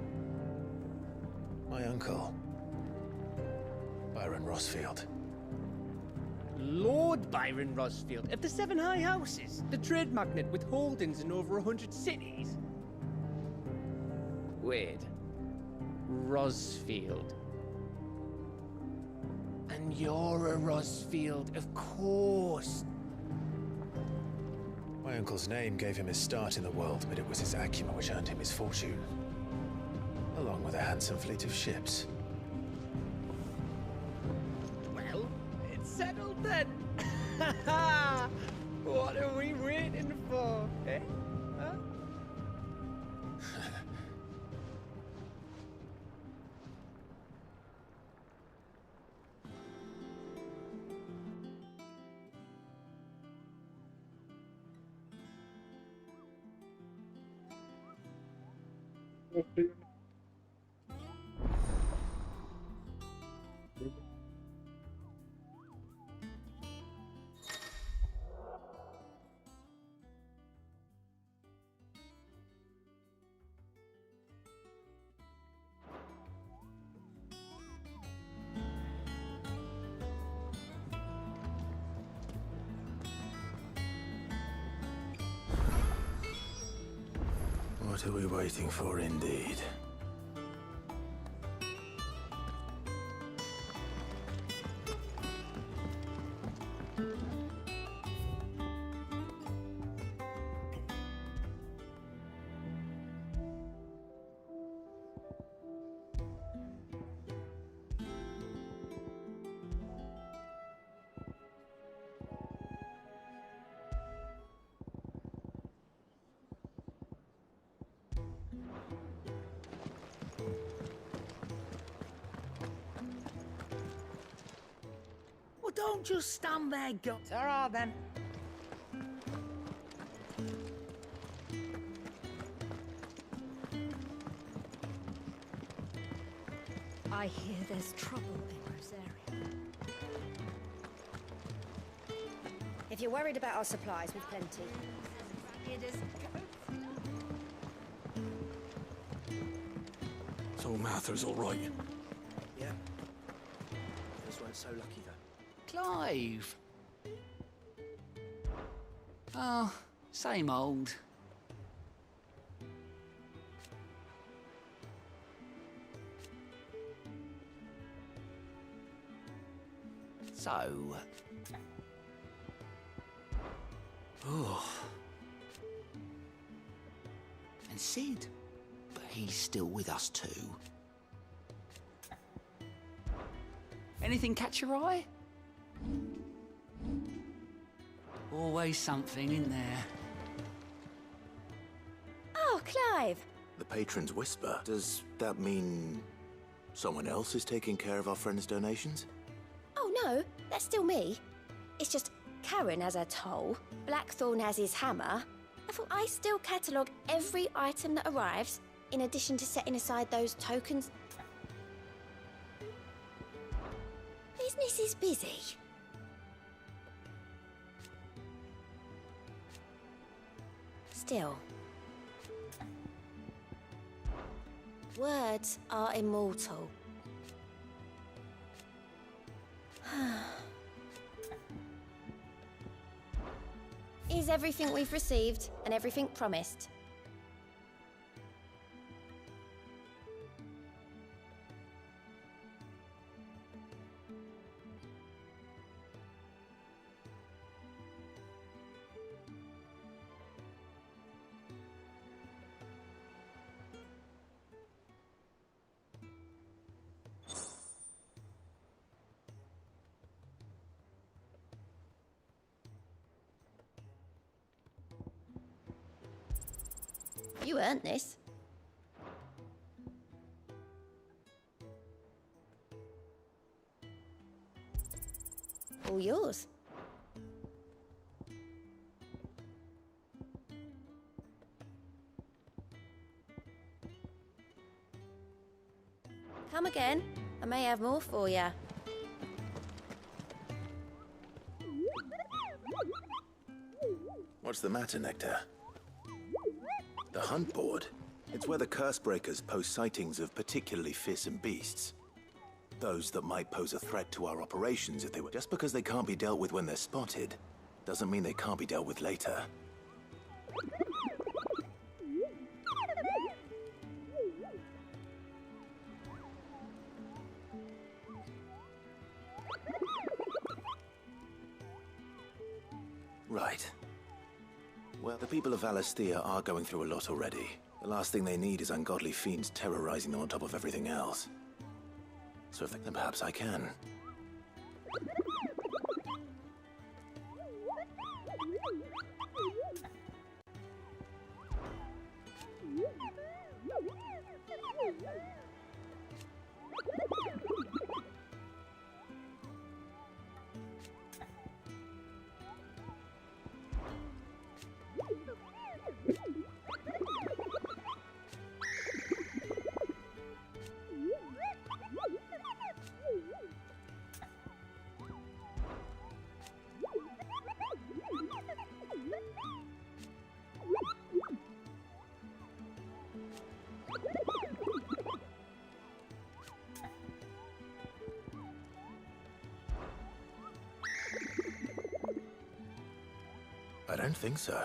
My uncle, Byron Rossfield. Lord Byron Rossfield of the Seven High Houses, the trade magnate with holdings in over 100 cities. Wait, Rossfield. And you're a Rossfield, of course. My uncle's name gave him his start in the world, but it was his acumen which earned him his fortune, along with a handsome fleet of ships. Well, it's settled then. What are we waiting for, eh? Huh? What are we waiting for, indeed? Well, don't just stand there, Ta-ra then. I hear there's trouble in Rosaria. If you're worried about our supplies, we've plenty. It is. So Mather's all right. Yeah. Those weren't so lucky, though. Clive! Oh, same old. So... Oh. And Sid? But he's still with us too. Anything catch your eye? Always something in there. Oh, Clive! The patron's whisper. Does that mean someone else is taking care of our friend's donations? Oh, no, that's still me. It's just Karen has her toll, Blackthorn has his hammer. I thought I still catalogue every item that arrives, in addition to setting aside those tokens. Business is busy. Still. Words are immortal. Is everything we've received and everything promised? You earned this. All yours. Come again. I may have more for you. What's the matter, Nectar? The hunt board? It's where the curse breakers post sightings of particularly fearsome beasts. Those that might pose a threat to our operations if they were... Just because they can't be dealt with when they're spotted, doesn't mean they can't be dealt with later. Right. Well, the people of Valisthea are going through a lot already. The last thing they need is ungodly fiends terrorizing them on top of everything else. So if they, then perhaps I can. I don't think so.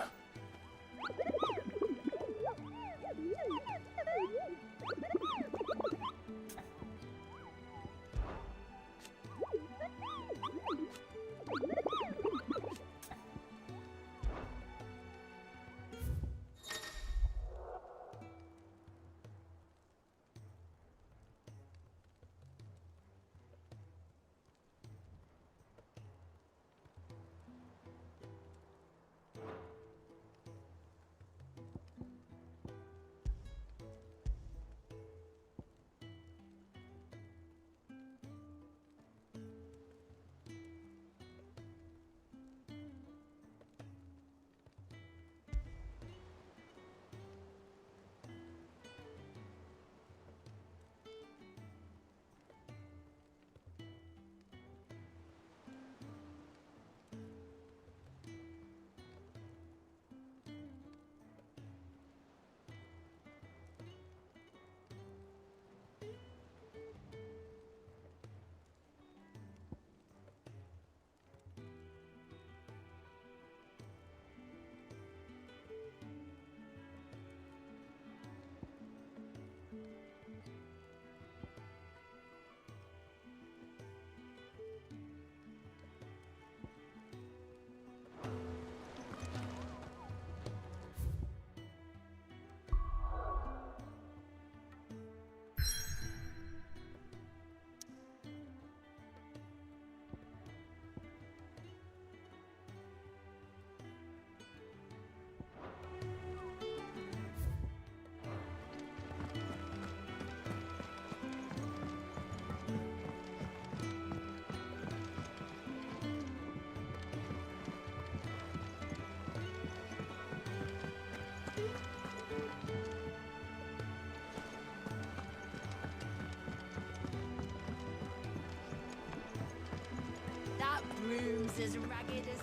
That room's as ragged as...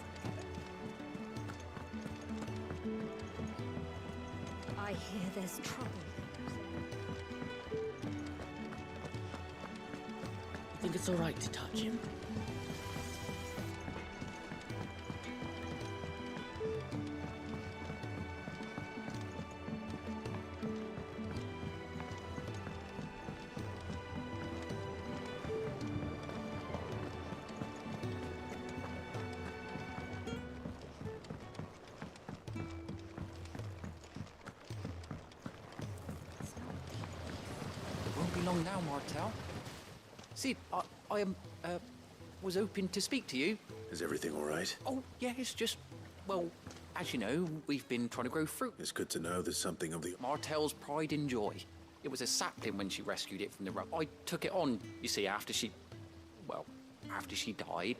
I hear there's trouble. You think it's all right to touch him? Won't be long now, Martel. Sid, I was hoping to speak to you. Is everything all right? Oh, yeah, it's just, well, as you know, we've been trying to grow fruit. It's good to know there's something of the... Martel's pride and joy. It was a sapling when she rescued it from the rock. I took it on, you see, after she died.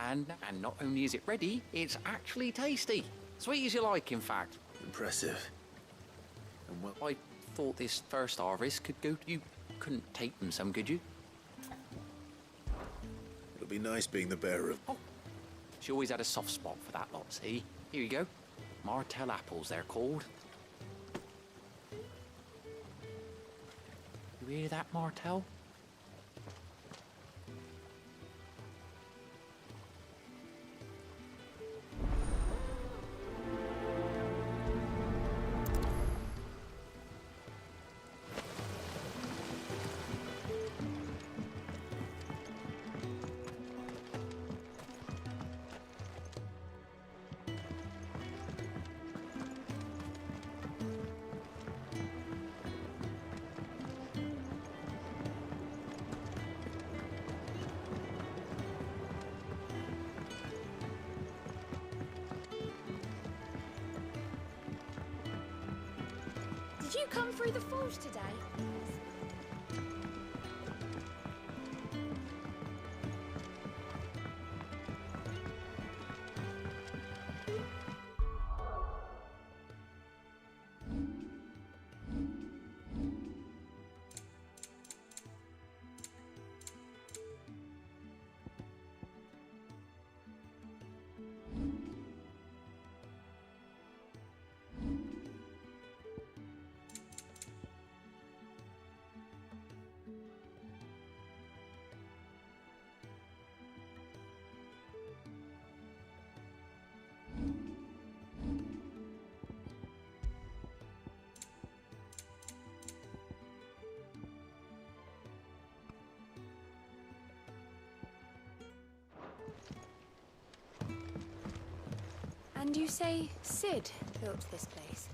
And not only is it ready, it's actually tasty. Sweet as you like, in fact. Impressive. And well, I thought this first harvest could go... You couldn't take them some, could you? it'll be nice being the bearer of... Oh, she always had a soft spot for that lot, see? Here you go. Martell apples, they're called. You hear that, Martell? Did you come through the forge today? And you say Sid built this place?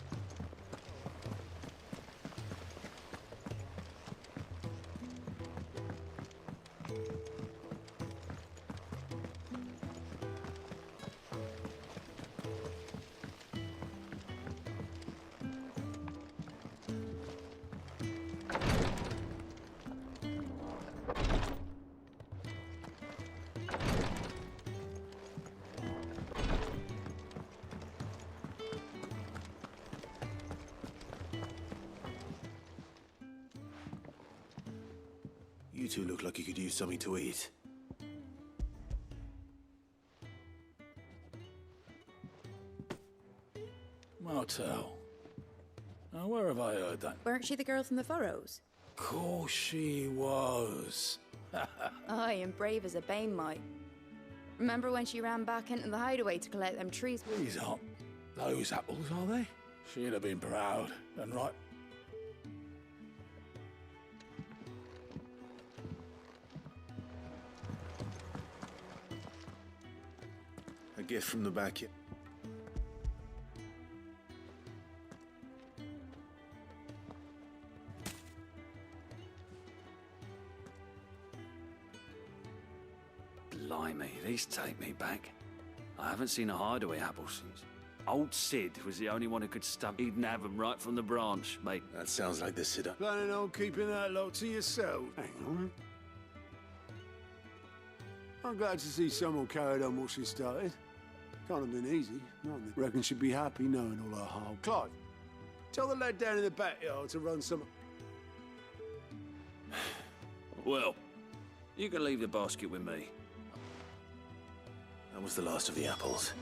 You two look like you could use something to eat. Martell. Now, where have I heard that? Weren't she the girl from the furrows? Course she was. Aye, and brave as a bane might. Remember when she ran back into the hideaway to collect them trees? These aren't those apples, are they? She'd have been proud and right. A gift from the backyard. Blimey, these take me back. I haven't seen a hideaway apple since. Old Sid was the only one who could stump. He'd nab 'em right from the branch, mate. That sounds like the Sid. Planning on keeping that lot to yourself? Hang on. I'm glad to see someone carried on what she started. Can't have been easy. None. Reckon she'd be happy knowing all her harm. Clive, tell the lad down in the backyard to run some... Well, you can leave the basket with me. That was the last of the apples.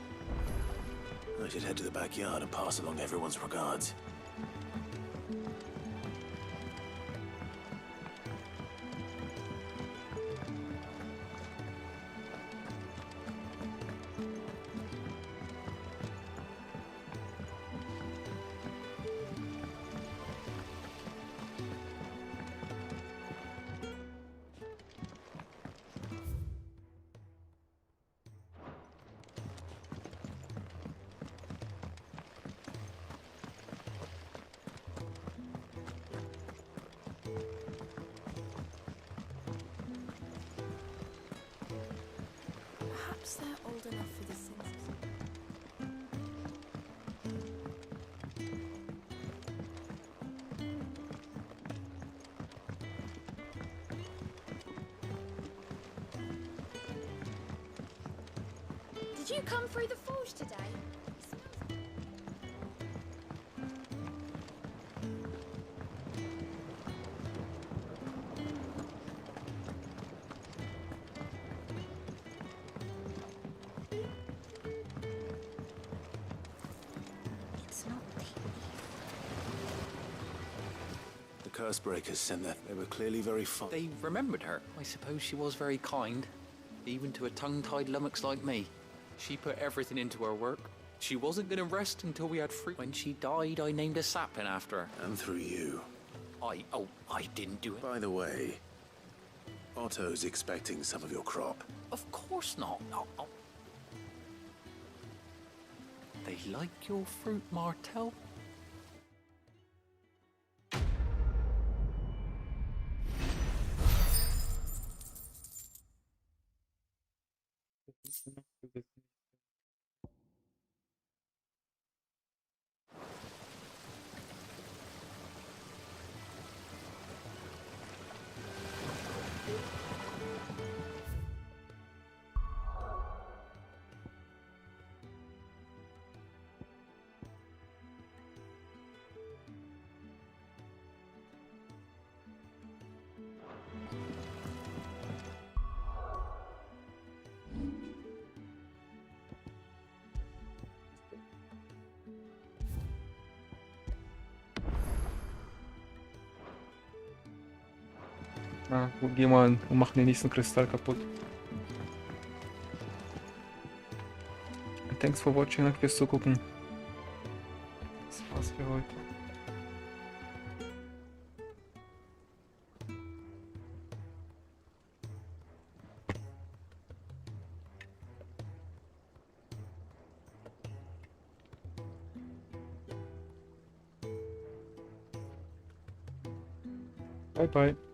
I should head to the backyard and pass along everyone's regards. Perhaps they're old enough for the census. Did you come through the forge today? Cursebreakers sent that. They were clearly very fond. They remembered her. I suppose she was very kind, even to a tongue-tied lummox like me. She put everything into her work. She wasn't going to rest until we had free. When she died, I named a sapling after her. And through you. I didn't do it. By the way, Otto's expecting some of your crop. Of course not. No. They like your fruit, Martel. Na, gut, gehen wir und machen den nächsten Kristall kaputt. Thanks for watching, danke fürs Zugucken. Das war's für heute. Bye bye.